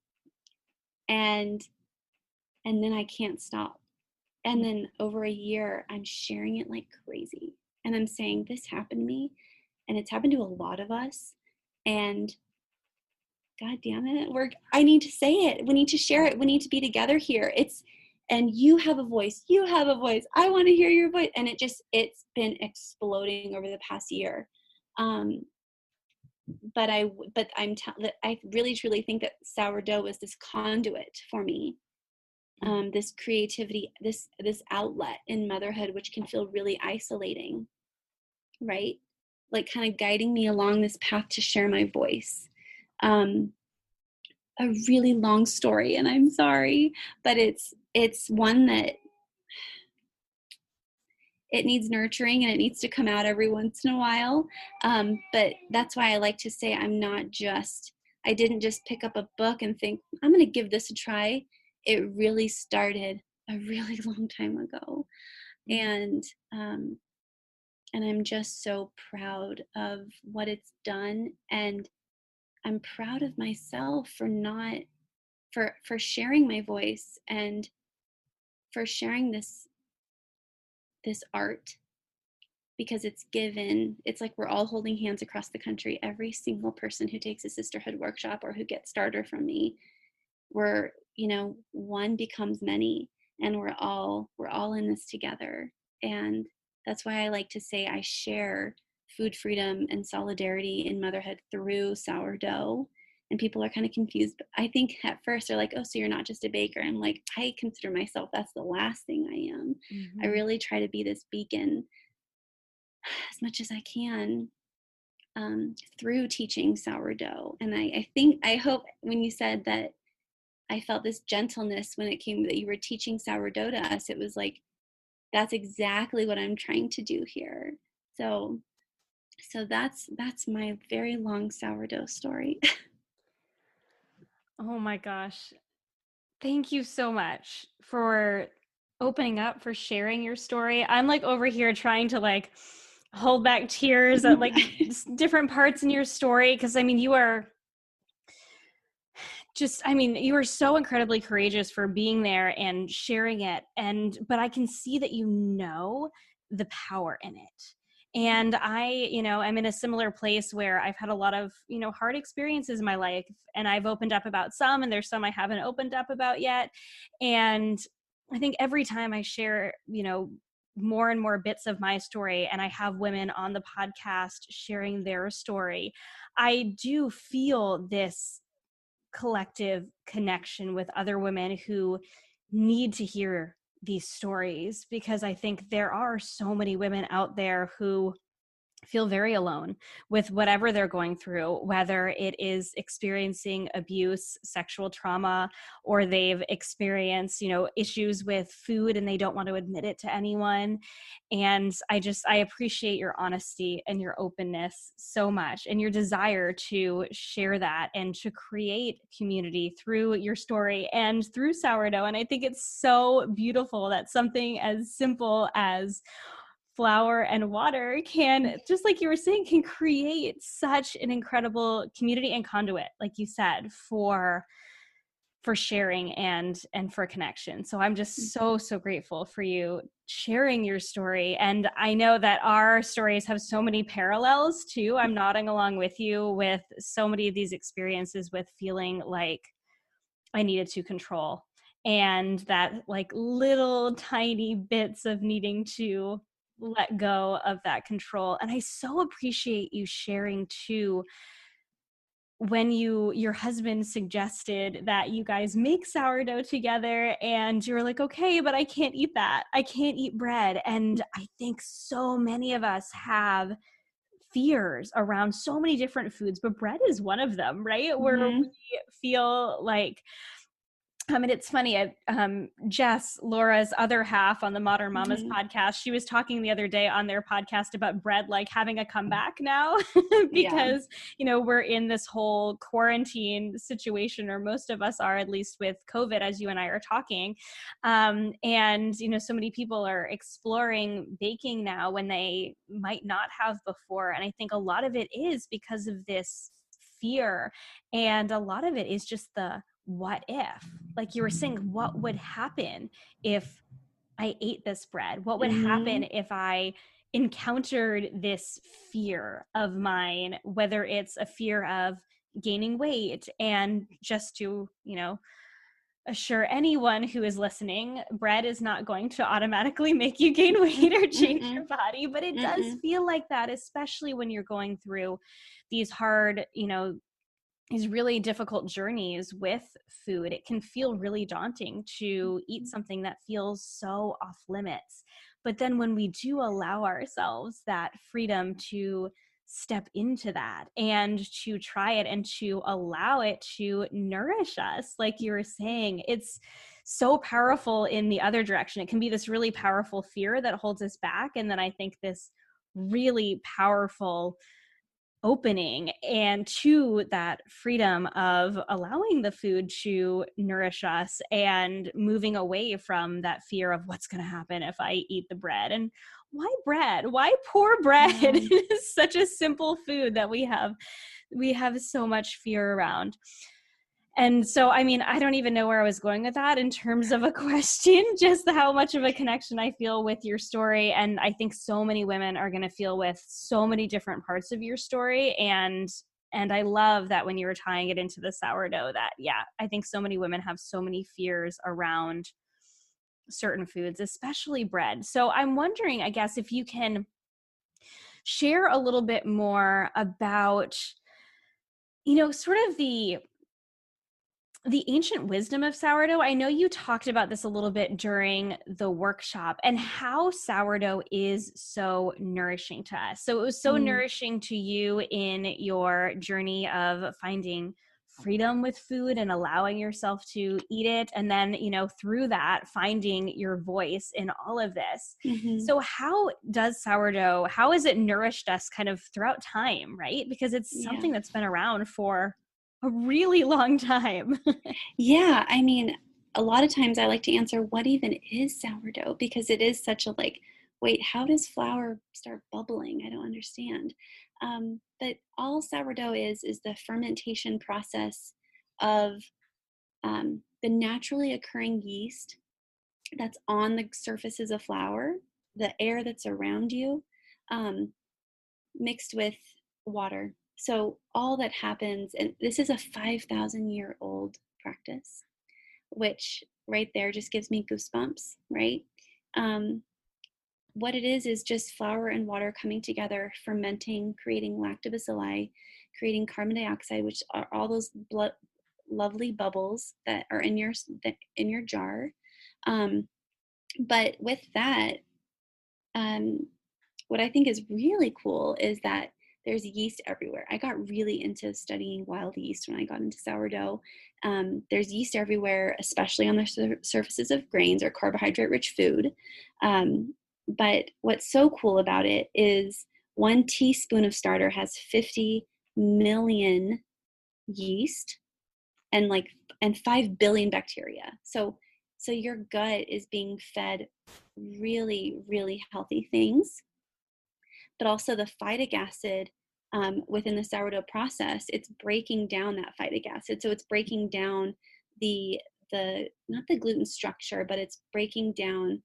And then I can't stop. And then over a year, I'm sharing it like crazy. And I'm saying, this happened to me, and it's happened to a lot of us. And God damn it, I need to say it. We need to share it. We need to be together here. And you have a voice. You have a voice. I want to hear your voice. And it's been exploding over the past year. But I really truly think that sourdough was this conduit for me, this creativity, this outlet in motherhood, which can feel really isolating, right? Like kind of guiding me along this path to share my voice. A really long story, and I'm sorry, but it's one that it needs nurturing, and it needs to come out every once in a while. But that's why I like to say I didn't just pick up a book and think, I'm going to give this a try. It really started a really long time ago. And I'm just so proud of what it's done. And I'm proud of myself for sharing my voice, and for sharing this art, because it's like we're all holding hands across the country. Every single person who takes a sisterhood workshop or who gets starter from me, we're, one becomes many, and we're all in this together. And that's why I like to say I share food freedom and solidarity in motherhood through sourdough. And people are kind of confused. But I think at first they're like, oh, so you're not just a baker. I'm like, I consider myself, that's the last thing I am. Mm-hmm. I really try to be this beacon as much as I can, through teaching sourdough. And I hope when you said that I felt this gentleness when it came that you were teaching sourdough to us, it was like, that's exactly what I'm trying to do here. So that's my very long sourdough story. Oh my gosh. Thank you so much for opening up, for sharing your story. I'm like over here trying to like hold back tears at like different parts in your story, because I mean, you are so incredibly courageous for being there and sharing it. But I can see that the power in it. And I'm in a similar place where I've had a lot of, hard experiences in my life, and I've opened up about some, and there's some I haven't opened up about yet. And I think every time I share, more and more bits of my story, and I have women on the podcast sharing their story, I do feel this collective connection with other women who need to hear these stories, because I think there are so many women out there who feel very alone with whatever they're going through, whether it is experiencing abuse, sexual trauma, or they've experienced, issues with food and they don't want to admit it to anyone. And I appreciate your honesty and your openness so much, and your desire to share that and to create community through your story and through sourdough. And I think it's so beautiful that something as simple as flour and water can, just like you were saying, can create such an incredible community and conduit, like you said, for sharing and for connection. So I'm just so grateful for you sharing your story. And I know that our stories have so many parallels too. I'm nodding along with you with so many of these experiences with feeling like I needed to control, and that like little tiny bits of needing to let go of that control. And I so appreciate you sharing too, when your husband suggested that you guys make sourdough together, and you're like, okay, but I can't eat that. I can't eat bread. And I think so many of us have fears around so many different foods, but bread is one of them, right? Where we feel like And it's funny, Jess, Laura's other half on the Modern Mamas Mm-hmm. podcast, she was talking the other day on their podcast about bread, like having a comeback now, Yeah. because, we're in this whole quarantine situation, or most of us are, at least with COVID, as you and I are talking. And, so many people are exploring baking now when they might not have before. And I think a lot of it is because of this fear. And a lot of it is just the what if, like you were saying, what would happen if I ate this bread? What would Mm-hmm. happen if I encountered this fear of mine, whether it's a fear of gaining weight? And just to, assure anyone who is listening, bread is not going to automatically make you gain weight or change Mm-mm. your body, but it does Mm-mm. feel like that, especially when you're going through these hard, these really difficult journeys with food. It can feel really daunting to eat something that feels so off limits. But then when we do allow ourselves that freedom to step into that and to try it and to allow it to nourish us, like you were saying, it's so powerful in the other direction. It can be this really powerful fear that holds us back. And then I think this really powerful opening and to that freedom of allowing the food to nourish us and moving away from that fear of what's going to happen if I eat the bread. And why bread? Why poor bread? Yeah. It is such a simple food that we have so much fear around. And so, I mean, I don't even know where I was going with that in terms of a question, just how much of a connection I feel with your story. And I think so many women are going to feel with so many different parts of your story. And I love that when you were tying it into the sourdough, that, yeah, I think so many women have so many fears around certain foods, especially bread. So I'm wondering, I guess, if you can share a little bit more about, sort of the ancient wisdom of sourdough. I know you talked about this a little bit during the workshop, and how sourdough is so nourishing to us. So it was so Mm. nourishing to you in your journey of finding freedom with food and allowing yourself to eat it. And then, through that, finding your voice in all of this. Mm-hmm. So how has it nourished us kind of throughout time, right? Because it's Yeah. something that's been around for a really long time. Yeah. I mean, a lot of times I like to answer, what even is sourdough? Because it is such a like, wait, how does flour start bubbling? I don't understand. But all sourdough is the fermentation process of the naturally occurring yeast that's on the surfaces of flour, the air that's around you, um, mixed with water. So all that happens, and this is a 5,000-year-old practice, which right there just gives me goosebumps, right? Um, what it is just flour and water coming together, fermenting, creating lactobacilli, creating carbon dioxide, which are all those lovely bubbles that are in your jar. Um, but with that, um, what I think is really cool is that there's yeast everywhere. I got really into studying wild yeast when I got into sourdough. There's yeast everywhere, especially on the surfaces of grains or carbohydrate rich food. But what's so cool about it is 1 teaspoon of starter has 50 million yeast and 5 billion bacteria. So your gut is being fed really, really healthy things, but also the phytic acid within the sourdough process, it's breaking down that phytic acid. So it's breaking down the not the gluten structure, but it's breaking down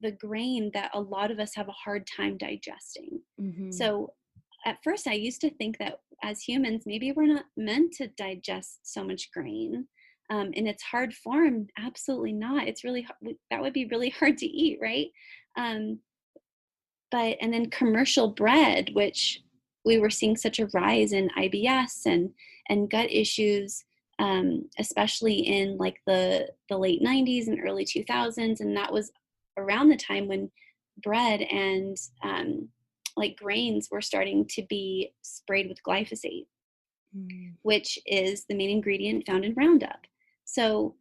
the grain that a lot of us have a hard time digesting. Mm-hmm. So at first I used to think that as humans, maybe we're not meant to digest so much grain. In its hard form, absolutely not. It's really, that would be really hard to eat, right? Um, and then commercial bread, which we were seeing such a rise in IBS and gut issues, especially in like the late 90s and early 2000s. And that was around the time when bread and like grains were starting to be sprayed with glyphosate, Mm. which is the main ingredient found in Roundup. So,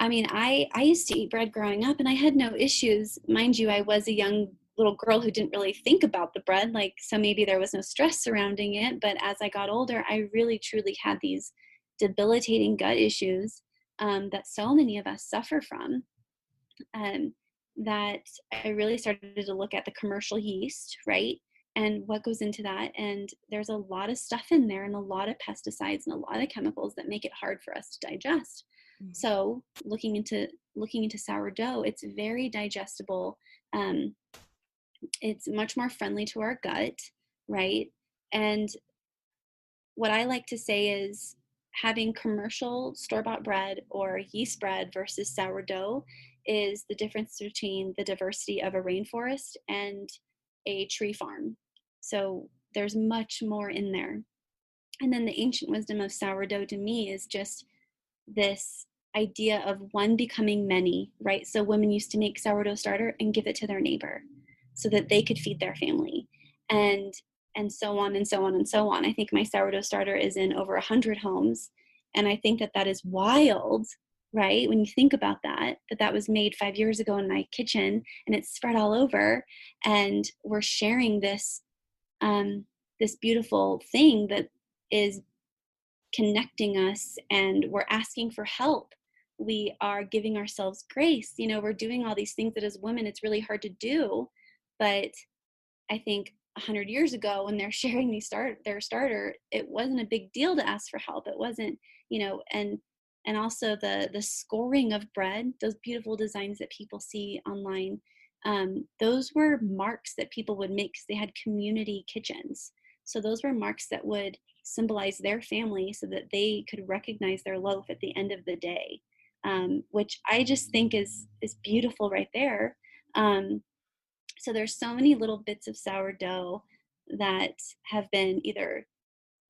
I mean, I used to eat bread growing up and I had no issues. Mind you, I was a young little girl who didn't really think about the bread. Like, so maybe there was no stress surrounding it. But as I got older, I really truly had these debilitating gut issues that so many of us suffer from. Um, that I really started to look at the commercial yeast, right? And what goes into that. And there's a lot of stuff in there and a lot of pesticides and a lot of chemicals that make it hard for us to digest. So looking into sourdough, it's very digestible. Um, it's much more friendly to our gut, right? And what I like to say is having commercial store-bought bread or yeast bread versus sourdough is the difference between the diversity of a rainforest and a tree farm. So there's much more in there. And then the ancient wisdom of sourdough to me is just this idea of one becoming many, right? So women used to make sourdough starter and give it to their neighbor so that they could feed their family. And so on and so on and so on. I think my sourdough starter is in over 100 homes. And I think that that is wild, right? When you think about that, that was made 5 years ago in my kitchen and it's spread all over. And we're sharing this beautiful thing that is connecting us, and we're asking for help. We are giving ourselves grace. We're doing all these things that as women it's really hard to do. But I think 100 years ago when they're sharing their starter, it wasn't a big deal to ask for help. It wasn't, and also the scoring of bread, those beautiful designs that people see online, those were marks that people would make because they had community kitchens. So those were marks that would symbolize their family so that they could recognize their loaf at the end of the day, which I just think is beautiful right there. So there's so many little bits of sourdough that have been either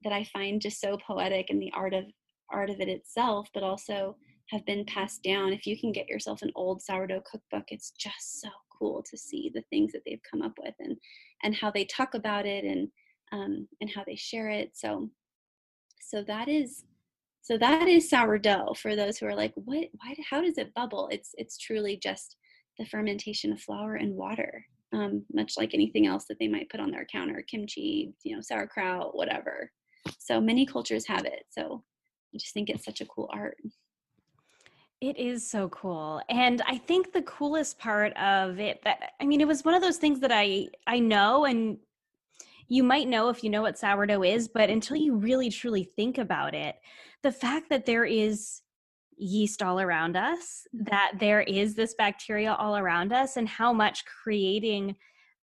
that I find just so poetic in the art of it itself, but also have been passed down. If you can get yourself an old sourdough cookbook, it's just so cool to see the things that they've come up with and how they talk about it and how they share it. So that is sourdough for those who are like, what? Why? How does it bubble? It's truly just the fermentation of flour and water, much like anything else that they might put on their counter, kimchi, sauerkraut, whatever. So many cultures have it. So I just think it's such a cool art. It is so cool. And I think the coolest part of it, that I mean, it was one of those things that I know, and you might know if you know what sourdough is, but until you really truly think about it, the fact that there is yeast all around us, that there is this bacteria all around us, and how much creating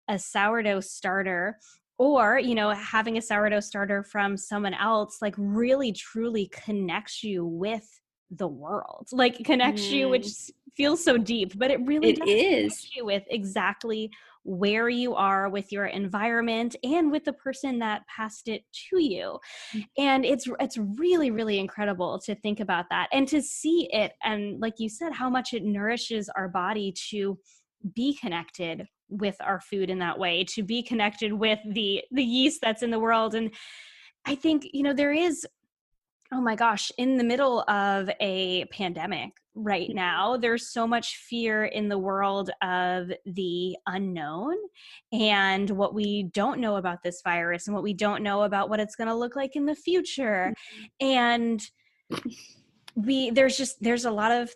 a sourdough starter, or having a sourdough starter from someone else, like really truly connects you with the world, like connects you, which Mm, feels so deep, but it really it does is. connect you with exactly where you are with your environment and with the person that passed it to you. And it's really, really incredible to think about that and to see it, and like you said, how much it nourishes our body to be connected with our food in that way, to be connected with the yeast that's in the world. And I think there is, oh my gosh, in the middle of a pandemic right now, there's so much fear in the world of the unknown and what we don't know about this virus and what we don't know about what it's going to look like in the future. And there's a lot of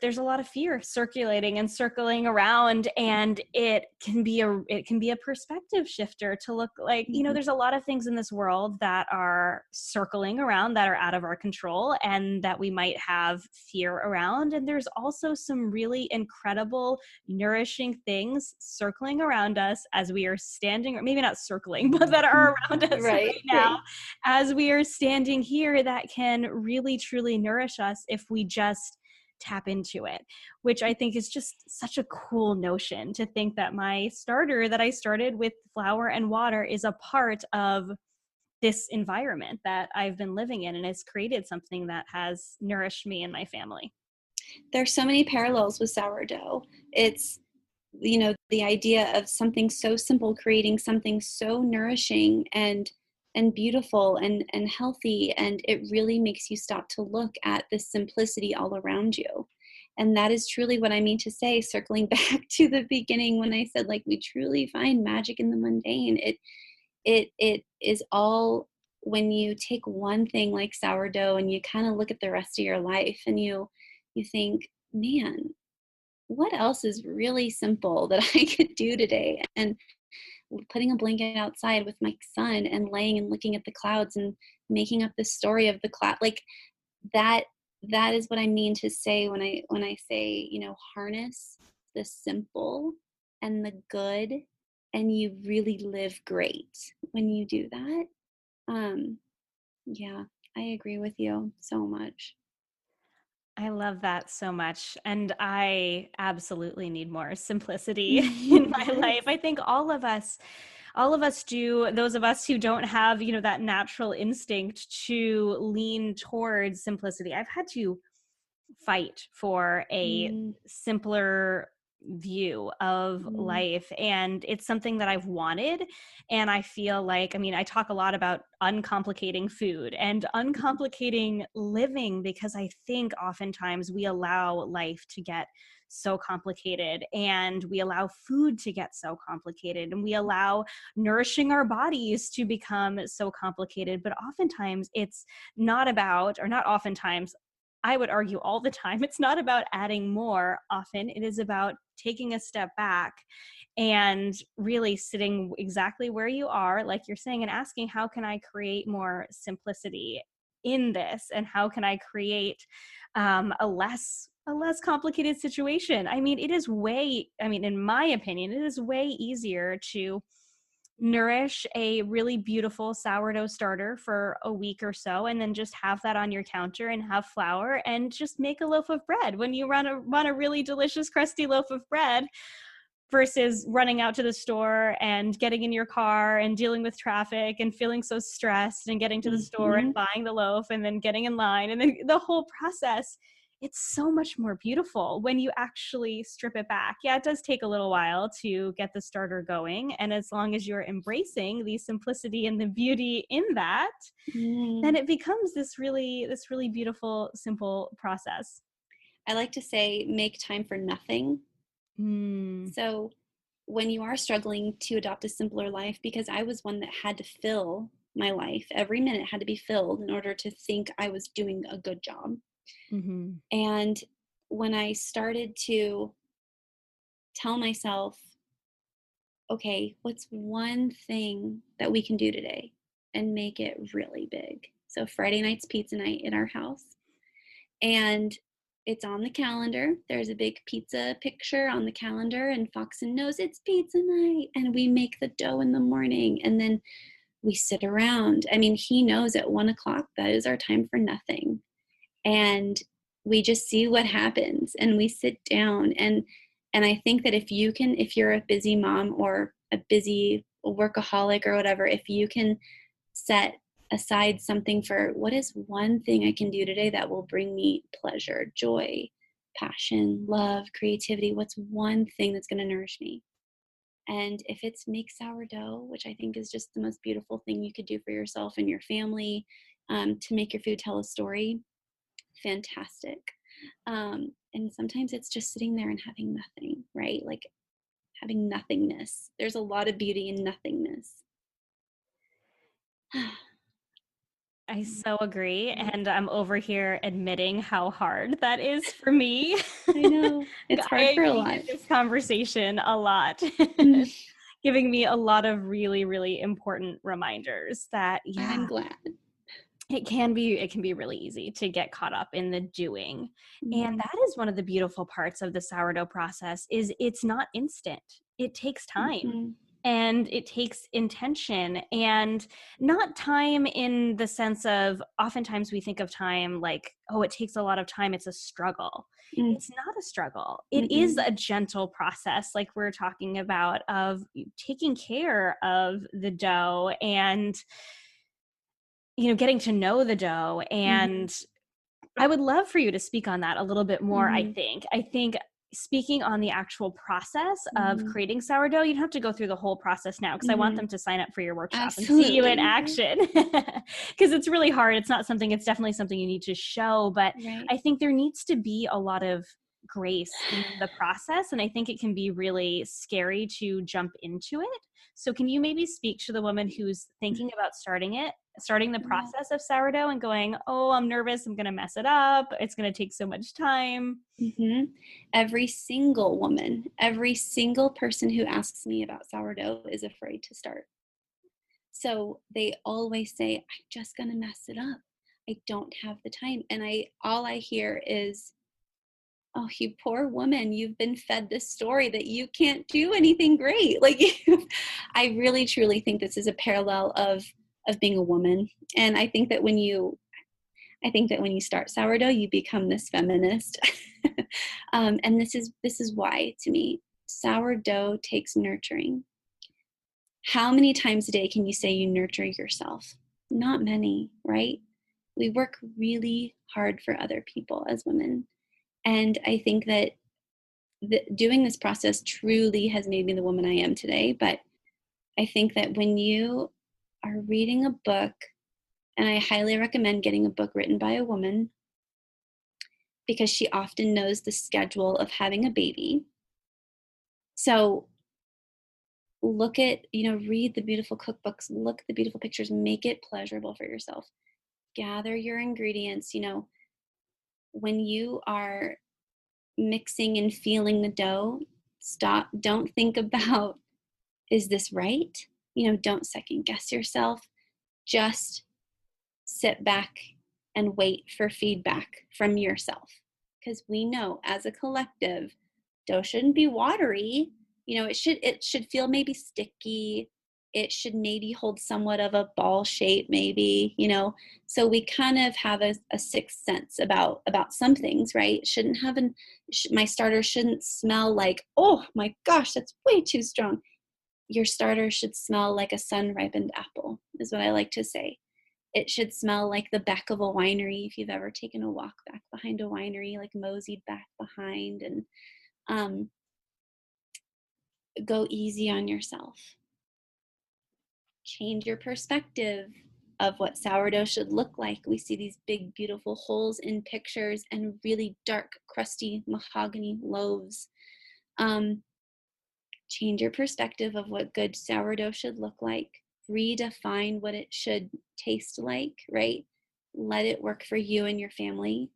fear circulating and circling around, and it can be a perspective shifter to look like, there's a lot of things in this world that are circling around that are out of our control and that we might have fear around, and there's also some really incredible nourishing things circling around us as we are standing, or maybe not circling, but that are around us Right, right now as we are standing here, that can really truly nourish us if we just tap into it, which I think is just such a cool notion, to think that my starter that I started with flour and water is a part of this environment that I've been living in, and it's created something that has nourished me and my family. There's so many parallels with sourdough. It's the idea of something so simple creating something so nourishing, and and beautiful and healthy, and it really makes you stop to look at the simplicity all around you. And that is truly what I mean to say, circling back to the beginning when I said, like, we truly find magic in the mundane. It is all, when you take one thing like sourdough and you kind of look at the rest of your life and you think, man, what else is really simple that I could do today? And putting a blanket outside with my son and laying and looking at the clouds and making up the story of the cloud, like that, that is what I mean to say when I say, harness the simple and the good, and you really live great when you do that. um yeah, I agree with you so much. I love that so much. And I absolutely need more simplicity in my life. Yes. I think all of us do, those of us who don't have, that natural instinct to lean towards simplicity. I've had to fight for a Mm, simpler view of mm, life, and it's something that I've wanted. And I feel like, I mean, I talk a lot about uncomplicating food and uncomplicating living, because I think oftentimes we allow life to get so complicated, and we allow food to get so complicated, and we allow nourishing our bodies to become so complicated. But oftentimes it's not about, or not oftentimes, I would argue all the time, it's not about adding more. Often it is about taking a step back and really sitting exactly where you are, like you're saying, and asking, how can I create more simplicity in this? And how can I create a less complicated situation? I mean, in my opinion, it is way easier to nourish a really beautiful sourdough starter for a week or so, and then just have that on your counter and have flour and just make a loaf of bread when you want a really delicious crusty loaf of bread, versus running out to the store and getting in your car and dealing with traffic and feeling so stressed and getting to the store and mhm, buying the loaf and then getting in line and then the whole process. It's so much more beautiful when you actually strip it back. Yeah, it does take a little while to get the starter going. And as long as you're embracing the simplicity and the beauty in that, then mm. it becomes this really beautiful, simple process. I like to say, make time for nothing. Mm, So when you are struggling to adopt a simpler life, because I was one that had to fill my life, every minute had to be filled in order to think I was doing a good job. hmm And when I started to tell myself, okay, what's one thing that we can do today and make it really big? So Friday night's pizza night in our house. And it's on the calendar. There's a big pizza picture on the calendar, and Foxen knows it's pizza night. And we make the dough in the morning, and then we sit around. I mean, he knows at 1 o'clock that is our time for nothing. And we just see what happens, and we sit down. And I think that if you're a busy mom or a busy workaholic or whatever, if you can set aside something for, what is one thing I can do today that will bring me pleasure, joy, passion, love, creativity? What's one thing that's going to nourish me? And if it's make sourdough, which I think is just the most beautiful thing you could do for yourself and your family, to make your food tell a story, fantastic. And sometimes it's just sitting there and having nothing, right? Like having nothingness. There's a lot of beauty in nothingness. I so agree. And I'm over here admitting how hard that is for me. I know it's hard I for a lot. needed this conversation a lot. Mm, Giving me a lot of really, really important reminders that, I'm yeah, glad. it can be really easy to get caught up in the doing. And Mm, that is one of the beautiful parts of the sourdough process, is it's not instant. It takes time. mhm, And it takes intention, and not time in the sense of, oftentimes we think of time like, oh, it takes a lot of time, it's a struggle. mm, It's not a struggle. It is mm-mm, a gentle process, like we're talking about, of taking care of the dough and, getting to know the dough. mhm, And I would love for you to speak on that a little bit more. I mhm, think speaking on the actual process of Mm-hmm. creating sourdough, you don't have to go through the whole process now, because I want Mm-hmm. them to sign up for your workshop and see you in Absolutely. action, because it's really hard. It's definitely something you need to show, but Right. I think there needs to be a lot of grace in the process. And I think it can be really scary to jump into it. So can you maybe speak to the woman who's thinking about starting the Yeah. process of sourdough and going, oh, I'm nervous, I'm going to mess it up, it's going to take so much time? Mm-hmm. Every single woman, every single person who asks me about sourdough is afraid to start. So they always say, I'm just going to mess it up. I don't have the time. And all I hear is, oh, you poor woman, you've been fed this story that you can't do anything great. Like, I really truly think this is a parallel of being a woman. And I think that when you start sourdough, you become this feminist. And this is why, to me, sourdough takes nurturing. How many times a day can you say you nurture yourself? Not many, right? We work really hard for other people as women. And I think that doing this process truly has made me the woman I am today. But I think that when you are reading a book, and I highly recommend getting a book written by a woman, because she often knows the schedule of having a baby. So read the beautiful cookbooks, look at the beautiful pictures, make it pleasurable for yourself. Gather your ingredients. When you are mixing and feeling the dough, stop. Don't think about, is this right? Don't second guess yourself. Just sit back and wait for feedback from yourself. Because we know, as a collective, dough shouldn't be watery. It should feel maybe sticky. It should maybe hold somewhat of a ball shape, maybe. So we kind of have a sixth sense about some things, right? My starter shouldn't smell like, oh my gosh, that's way too strong. Your starter should smell like a sun-ripened apple, is what I like to say. It should smell like the back of a winery, if you've ever taken a walk back behind a winery, like moseyed back behind. And go easy on yourself. Change your perspective of what sourdough should look like. We see these big, beautiful holes in pictures and really dark, crusty mahogany loaves. Change your perspective of what good sourdough should look like. Redefine what it should taste like, right? Let it work for you and your family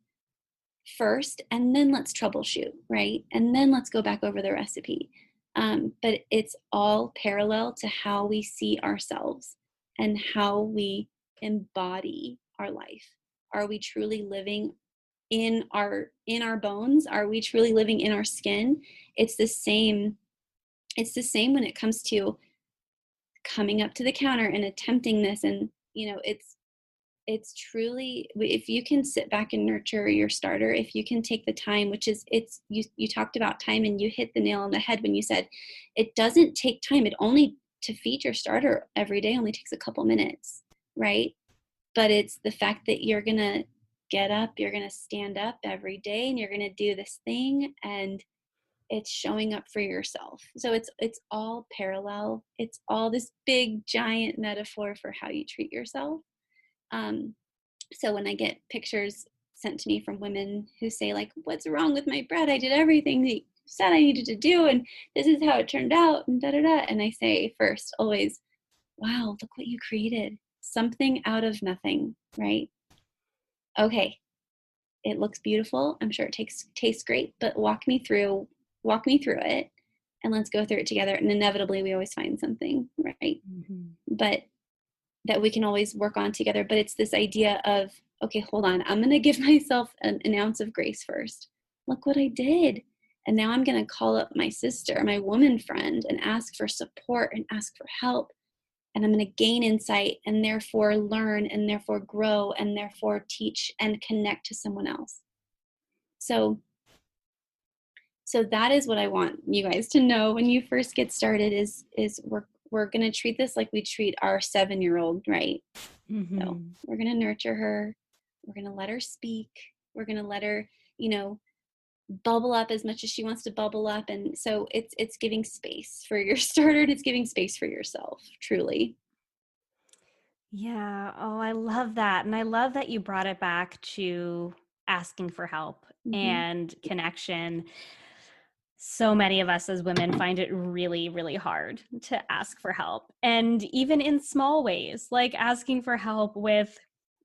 first, and then let's troubleshoot, right? And then let's go back over the recipe. But it's all parallel to how we see ourselves and how we embody our life. Are we truly living in our bones? Are we truly living in our skin? It's the same. It's the same when it comes to coming up to the counter and attempting this. And it's truly, if you can sit back and nurture your starter, if you can take the time, which is, you talked about time, and you hit the nail on the head when you said it doesn't take time. It only, to feed your starter every day, only takes a couple minutes, right? But it's the fact that you're gonna get up, you're gonna stand up every day, and you're gonna do this thing, and it's showing up for yourself. So it's all parallel. It's all this big giant metaphor for how you treat yourself. um, so when I get pictures sent to me from women who say, like, what's wrong with my bread? I did everything that you said I needed to do, and this is how it turned out, and da da da. And I say first, always, wow, look what you created. Something out of nothing, right? Okay, it looks beautiful. I'm sure it tastes great, but walk me through it, and let's go through it together. And inevitably we always find something, right? Mm-hmm. But that we can always work on together. But it's this idea of, okay, hold on, I'm going to give myself an ounce of grace first. Look what I did. And now I'm going to call up my sister, my woman friend, and ask for support and ask for help. And I'm going to gain insight, and therefore learn, and therefore grow, and therefore teach and connect to someone else. So that is what I want you guys to know when you first get started, is we're going to treat this like we treat our 7-year-old, right? Mm-hmm. So we're going to nurture her. We're going to let her speak. We're going to let her, bubble up as much as she wants to bubble up. And so it's giving space for your starter, and it's giving space for yourself, truly. Yeah. Oh, I love that. And I love that you brought it back to asking for help Mm-hmm. and connection. So many of us as women find it really, really hard to ask for help. And even in small ways, like asking for help with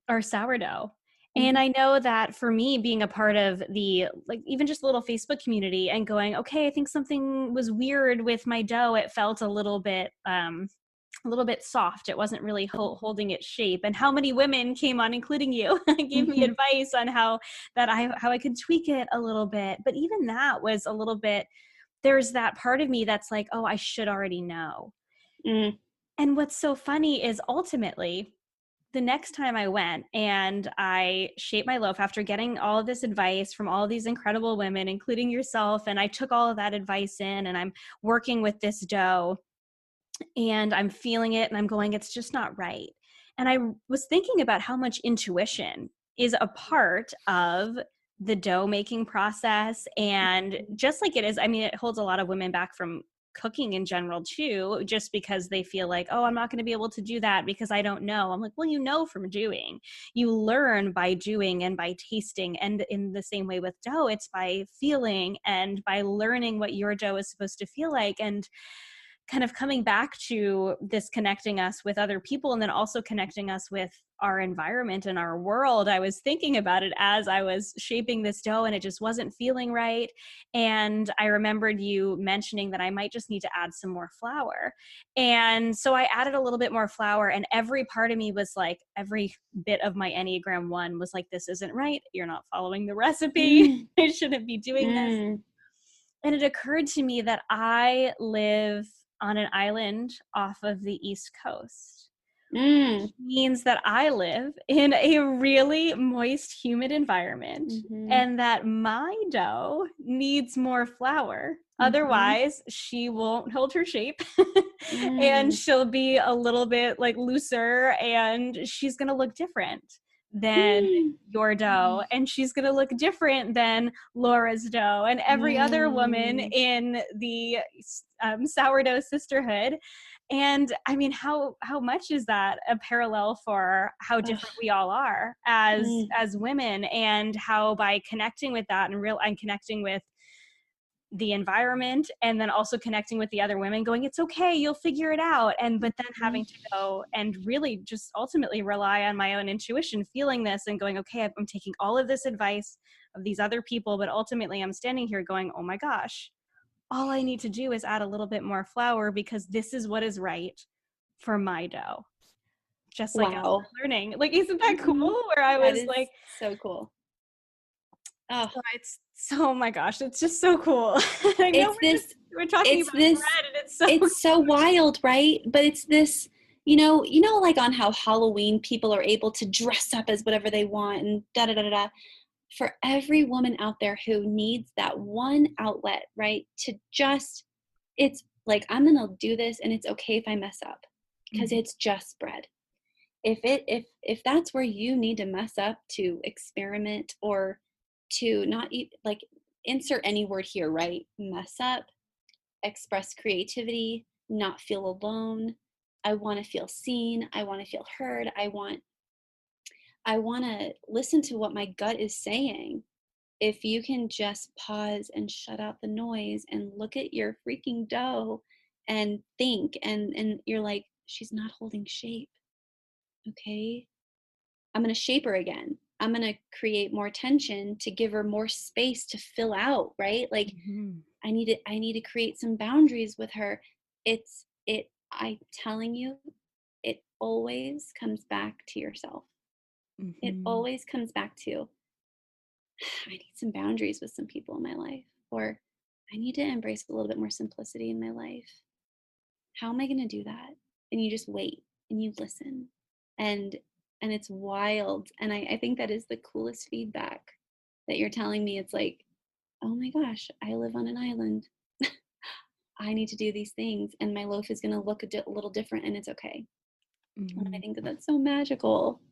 our sourdough. And Mm-hmm. I know that for me, being a part of the, like, even just a little Facebook community and going, okay, I think something was weird with my dough. It felt a little bit soft. It wasn't really holding its shape. And how many women came on, including you, gave me Mm-hmm. advice on how I could tweak it a little bit. But even that was a little bit, there's that part of me that's like, oh, I should already know. Mm. And what's so funny is ultimately the next time I went and I shaped my loaf after getting all of this advice from all of these incredible women, including yourself, and I took all of that advice in and I'm working with this dough and I'm feeling it and I'm going, it's just not right. And I was thinking about how much intuition is a part of the dough making process. And just like it is, I mean, it holds a lot of women back from cooking in general too, just because they feel like, oh, I'm not going to be able to do that because I don't know. I'm like, well, you know, from doing, you learn by doing and by tasting. And in the same way with dough, it's by feeling and by learning what your dough is supposed to feel like. And kind of coming back to this connecting us with other people and then also connecting us with our environment and our world. I was thinking about it as I was shaping this dough and it just wasn't feeling right. And I remembered you mentioning that I might just need to add some more flour. And so I added a little bit more flour, and every part of me was like, every bit of my Enneagram 1 was like, this isn't right. You're not following the recipe. Mm. I shouldn't be doing this. Mm. And it occurred to me that I live on an island off of the East Coast, which Mm. means that I live in a really moist, humid environment Mm-hmm. and that my dough needs more flour. Mm-hmm. Otherwise, she won't hold her shape and Mm. she'll be a little bit like looser and she's going to look different than Mm. your dough, and she's going to look different than Laura's dough and every other woman Mm. in the sourdough sisterhood. And I mean, how much is that a parallel for how Ugh. different we all are Mm. as women, and how by connecting with that and connecting with the environment and then also connecting with the other women going, it's okay, you'll figure it out. And but then having to go and really just ultimately rely on my own intuition, feeling this and going, okay, I'm taking all of this advice of these other people, but ultimately I'm standing here going, oh my gosh, all I need to do is add a little bit more flour because this is what is right for my dough. Just like as Wow. we're learning. Like, isn't that cool? Mm-hmm. Where I That was is like, so cool. Oh, so it's so, oh my gosh, it's just so cool. I know it's this, we're talking it's about this, bread and it's so it's so wild, right? But it's this, like on how Halloween people are able to dress up as whatever they want and da da da da da. For every woman out there who needs that one outlet, right? To just, it's like, I'm gonna do this and it's okay if I mess up because Mhm. it's just bread. If that's where you need to mess up to experiment or to not eat, like, insert any word here, right? Mess up, express creativity, not feel alone. I want to feel seen. I want to feel heard. I want to listen to what my gut is saying. If you can just pause and shut out the noise and look at your freaking dough and think, and you're like, she's not holding shape. Okay, I'm going to shape her again. I'm going to create more tension to give her more space to fill out, right? Like, Mhm. I need to create some boundaries with her. I'm telling you, it always comes back to yourself. It Mhm. always comes back to, I need some boundaries with some people in my life, or I need to embrace a little bit more simplicity in my life. How am I going to do that? And you just wait and you listen, and it's wild. And I think that is the coolest feedback that you're telling me. It's like, oh my gosh, I live on an island. I need to do these things, and my loaf is going to look a little different, and it's okay. And I Mhm. think that that's so magical.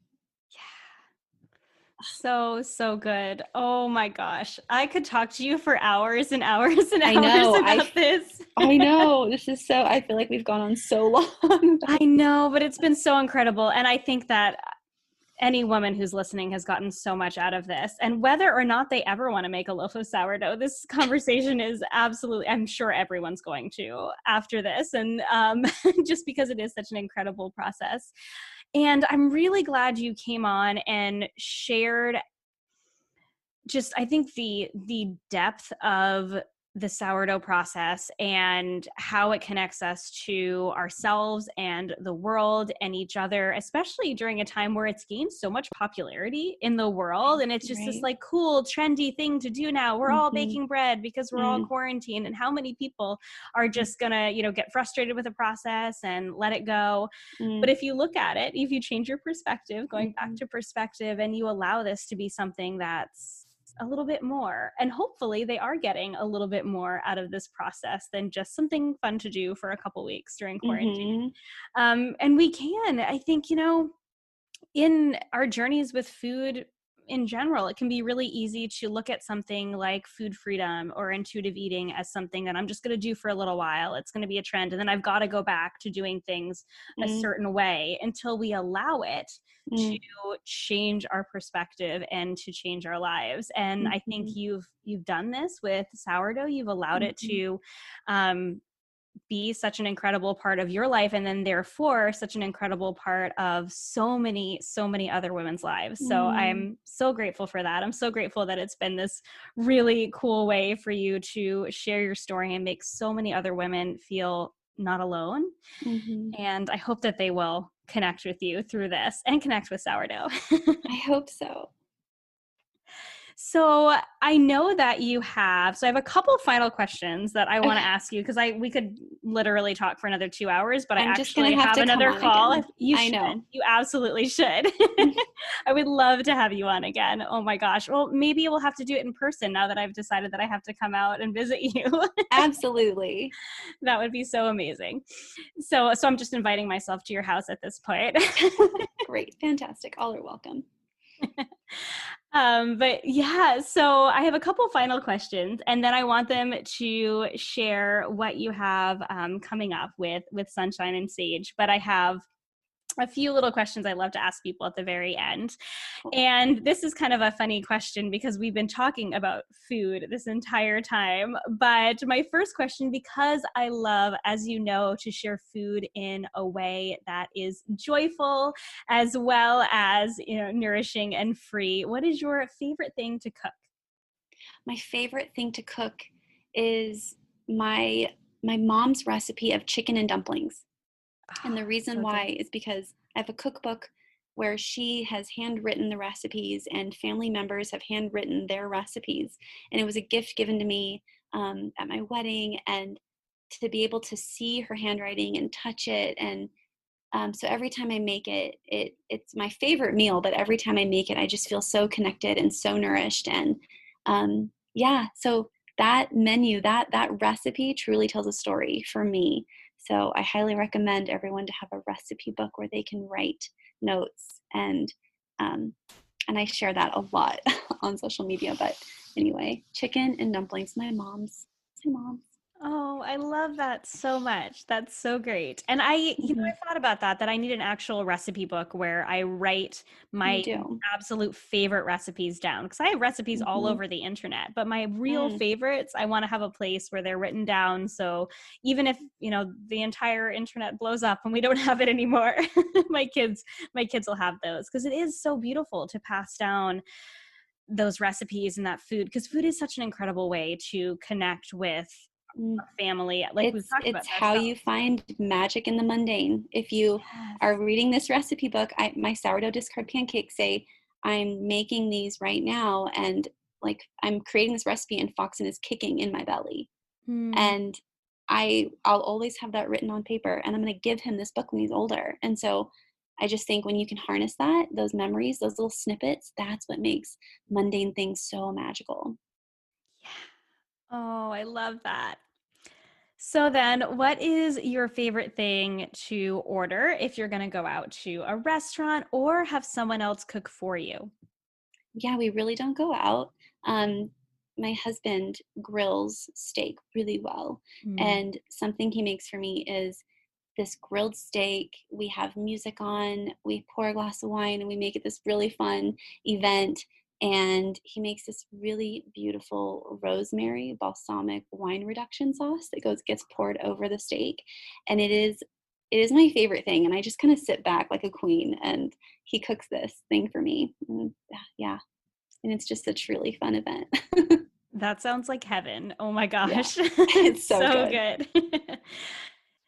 Yeah. So good. Oh my gosh. I could talk to you for hours and hours and I hours know. about this. I know. This is so, I feel like we've gone on so long. I know, but it's been so incredible. And I think that any woman who's listening has gotten so much out of this. And whether or not they ever want to make a loaf of sourdough, this conversation is absolutely, I'm sure everyone's going to after this. And just because it is such an incredible process. And I'm really glad you came on and shared just, I think, the depth of the sourdough process and how it connects us to ourselves and the world and each other, especially during a time where it's gained so much popularity in the world. And it's just this Right. like cool, trendy thing to do now. We're all Mm-hmm. baking bread because we're all quarantined. And how many people are just gonna, get frustrated with the process and let it go. But if you look at it, if you change your perspective, going back to perspective, and you allow this to be something that's a little bit more, and hopefully they are getting a little bit more out of this process than just something fun to do for a couple weeks during quarantine. Mm-hmm. And we can, I think, in our journeys with food in general, it can be really easy to look at something like food freedom or intuitive eating as something that I'm just going to do for a little while. It's going to be a trend. And then I've got to go back to doing things a certain way until we allow it to change our perspective and to change our lives. And I think you've done this with sourdough. You've allowed it to be such an incredible part of your life, and then therefore such an incredible part of so many other women's lives. So I'm so grateful for that. I'm so grateful that it's been this really cool way for you to share your story and make so many other women feel not alone. And I hope that they will connect with you through this and connect with sourdough. I hope so. So I know that you have, so I have a couple final questions that I want to Okay. ask you, because we could literally talk for another 2 hours, but I I'm just gonna actually have have to come another on call. again. You I should. know. You absolutely should. I would love to have you on again. Oh my gosh. Well, maybe we'll have to do it in person now that I've decided that I have to come out and visit you. Absolutely. That would be so amazing. So I'm just inviting myself to your house at this point. Great. Fantastic. All are welcome. But yeah, so I have a couple final questions, and then I want them to share what you have coming up with Sunshine and Sage. But I have a few little questions I love to ask people at the very end. Cool. And this is kind of a funny question because we've been talking about food this entire time. But my first question, because I love, as you know, to share food in a way that is joyful as well as, nourishing and free, what is your favorite thing to cook? My favorite thing to cook is my mom's recipe of chicken and dumplings. And the reason So good. why is because I have a cookbook where she has handwritten the recipes and family members have handwritten their recipes. And it was a gift given to me at my wedding, and to be able to see her handwriting and touch it. And so every time I make it, it's my favorite meal, but every time I make it, I just feel so connected and so nourished. And yeah, so that menu, that recipe truly tells a story for me. So I highly recommend everyone to have a recipe book where they can write notes, um, and I share that a lot on social media. But anyway, chicken and dumplings, my mom's. My mom's. Oh, I love that so much. That's so great. And Mm-hmm. I thought about that I need an actual recipe book where I write You my do. absolute favorite recipes down, because I have recipes all Mm-hmm. over the internet, but my real Mm. favorites, I want to have a place where they're written down. So even if, the entire internet blows up and we don't have it anymore, my kids will have those, because it is so beautiful to pass down those recipes and that food, because food is such an incredible way to connect with Mm. family, like we've talked about It's how ourselves. you find magic in the mundane. If you Yes. are reading this recipe book, my sourdough discard pancakes say I'm making these right now, and like I'm creating this recipe and Foxen is kicking in my belly. Hmm. And I'll always have that written on paper, and I'm going to give him this book when he's older. And so I just think when you can harness that, those memories, those little snippets, that's what makes mundane things so magical. Yeah. Oh, I love that. So then, what is your favorite thing to order if you're going to go out to a restaurant or have someone else cook for you? yeah, we really don't go out. Um, my husband grills steak really well, Mm. and something he makes for me is this grilled steak. We have music on, we pour a glass of wine, and we make it this really fun event. And he makes this really beautiful rosemary balsamic wine reduction sauce that gets poured over the steak, and it is my favorite thing. And I just kind of sit back like a queen, and he cooks this thing for me. And yeah, and it's just a truly fun event. That sounds like heaven. Oh my Yeah, gosh. it's It's so so good. good.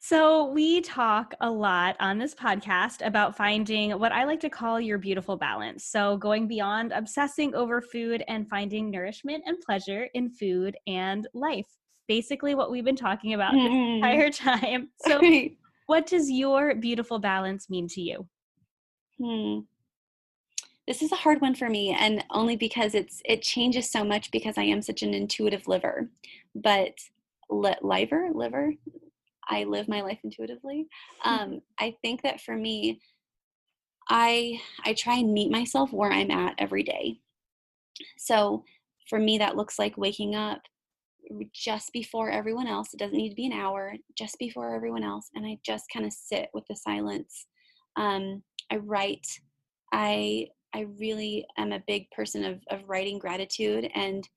So, we talk a lot on this podcast about finding what I like to call your beautiful balance. So, going beyond obsessing over food and finding nourishment and pleasure in food and life. Basically, what we've been talking about this Mm, entire time. So, right. what does your beautiful balance mean to you? Hmm. This is a hard one for me, and only because it changes so much because I am such an intuitive liver. But liver, I live my life intuitively. I think that for me, I try and meet myself where I'm at every day. So for me, that looks like waking up just before everyone else. It doesn't need to be an hour, just before everyone else. And I just kind of sit with the silence. I write. I really am a big person of writing gratitude. And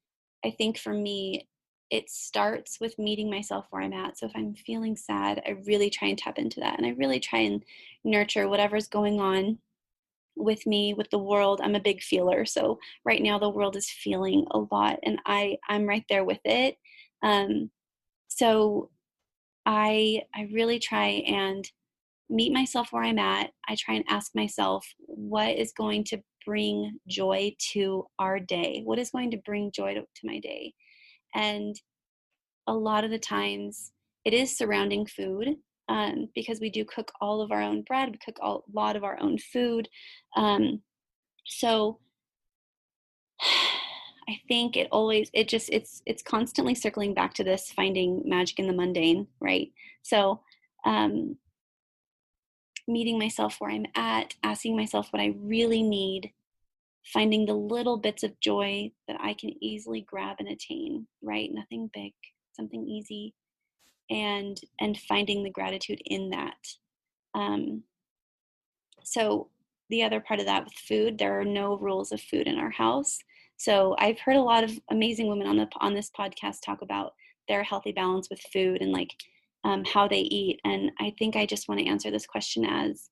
I think for me, it starts with meeting myself where I'm at. So if I'm feeling sad, I really try and tap into that. And I really try and nurture whatever's going on with me, with the world. I'm a big feeler. So right now the world is feeling a lot, and I'm right there with it. Um, so I really try and meet myself where I'm at. I try and ask myself what is going to bring joy to our day? What is going to bring joy to my day? And a lot of the times it is surrounding food, because we do cook all of our own bread. We cook a lot of our own food. So I think it's constantly circling back to this finding magic in the mundane, right? So um, meeting myself where I'm at, asking myself what I really need, finding the little bits of joy that I can easily grab and attain, right? Nothing big, something easy, and finding the gratitude in that. Um, So the other part of that with food, there are no rules of food in our house. So I've heard a lot of amazing women on this podcast talk about their healthy balance with food and like how they eat. And I think I just want to answer this question as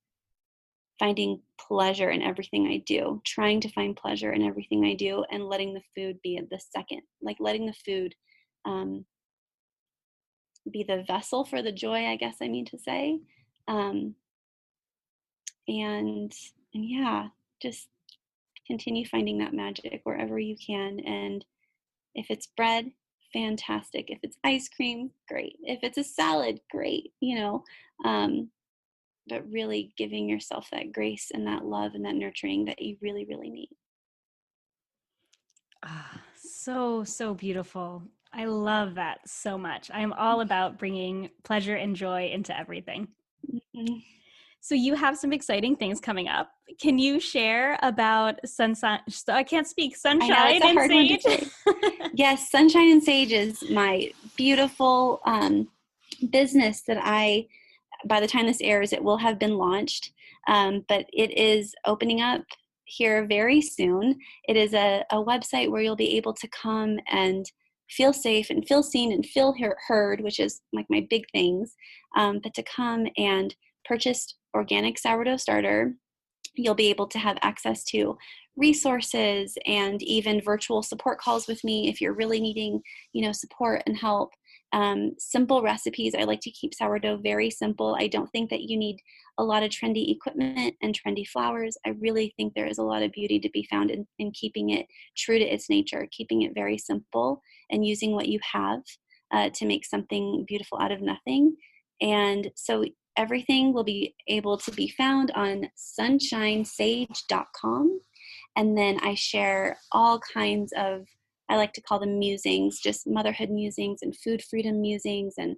finding pleasure in everything I do, trying to find pleasure in everything I do, and letting the food be the second, like letting the food um, be the vessel for the joy, I guess I mean to say. Um, and and yeah, just continue finding that magic wherever you can. And if it's bread, fantastic. If it's ice cream, great. If it's a salad, great, um, but really giving yourself that grace and that love and that nurturing that you really, really need. Ah, so, so beautiful. I love that so much. I am all about bringing pleasure and joy into everything. Mhm. So, you have some exciting things coming up. Can you share about sunshine? So I can't speak, I know it's sunshine a and hard one to sage. say. Yes, Sunshine and Sage is my beautiful business that by the time this airs, it will have been launched. But it is opening up here very soon. It is a website where you'll be able to come and feel safe and feel seen and feel heard, which is like my big things. But to come and purchase organic sourdough starter, you'll be able to have access to resources and even virtual support calls with me if you're really needing, support and help. Simple recipes. I like to keep sourdough very simple. I don't think that you need a lot of trendy equipment and trendy flours. I really think there is a lot of beauty to be found in keeping it true to its nature, keeping it very simple and using what you have to make something beautiful out of nothing. And so everything will be able to be found on sunshinesage.com. And then I share all kinds of, I like to call them musings, just motherhood musings and food freedom musings, and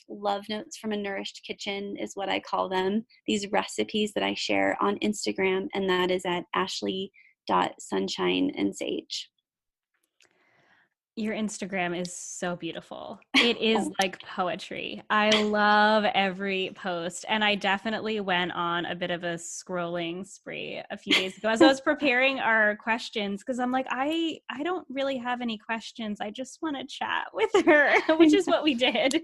love notes from a nourished kitchen is what I call them. These recipes that I share on Instagram, and that is at Ashley .sunshineandsage. Your Instagram is so beautiful. It is like poetry. I love every post. And I definitely went on a bit of a scrolling spree a few days ago as I was preparing our questions, because I'm like, I don't really have any questions. I just want to chat with her, which is what we did.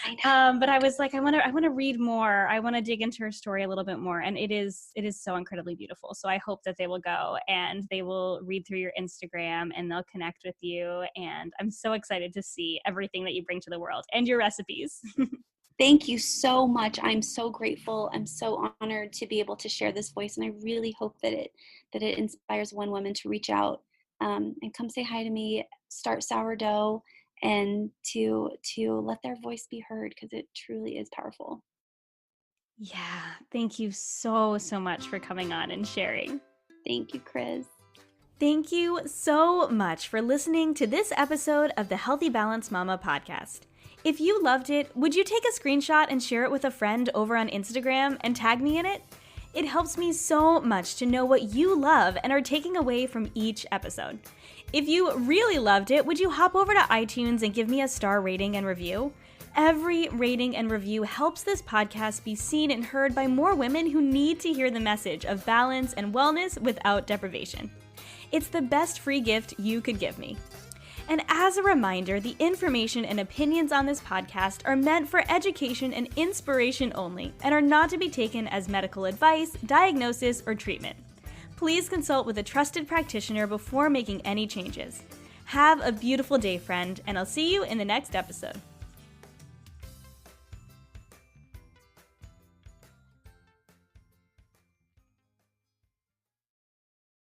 I know. But I was like, I want to read more. I want to dig into her story a little bit more. And it is so incredibly beautiful. So I hope that they will go and they will read through your Instagram and they'll connect with you. And I'm so excited to see everything that you bring to the world and your recipes. Thank you so much. I'm so grateful. I'm so honored to be able to share this voice, and I really hope that it inspires one woman to reach out and come say hi to me, start sourdough, and to let their voice be heard, because it truly is powerful. Yeah, thank you so much for coming on and sharing. Thank you, Chris. Thank you so much for listening to this episode of the Healthy Balance Mama podcast. If you loved it, would you take a screenshot and share it with a friend over on Instagram and tag me in it? It helps me so much to know what you love and are taking away from each episode. If you really loved it, would you hop over to iTunes and give me a star rating and review? Every rating and review helps this podcast be seen and heard by more women who need to hear the message of balance and wellness without deprivation. It's the best free gift you could give me. And as a reminder, the information and opinions on this podcast are meant for education and inspiration only and are not to be taken as medical advice, diagnosis, or treatment. Please consult with a trusted practitioner before making any changes. Have a beautiful day, friend, and I'll see you in the next episode.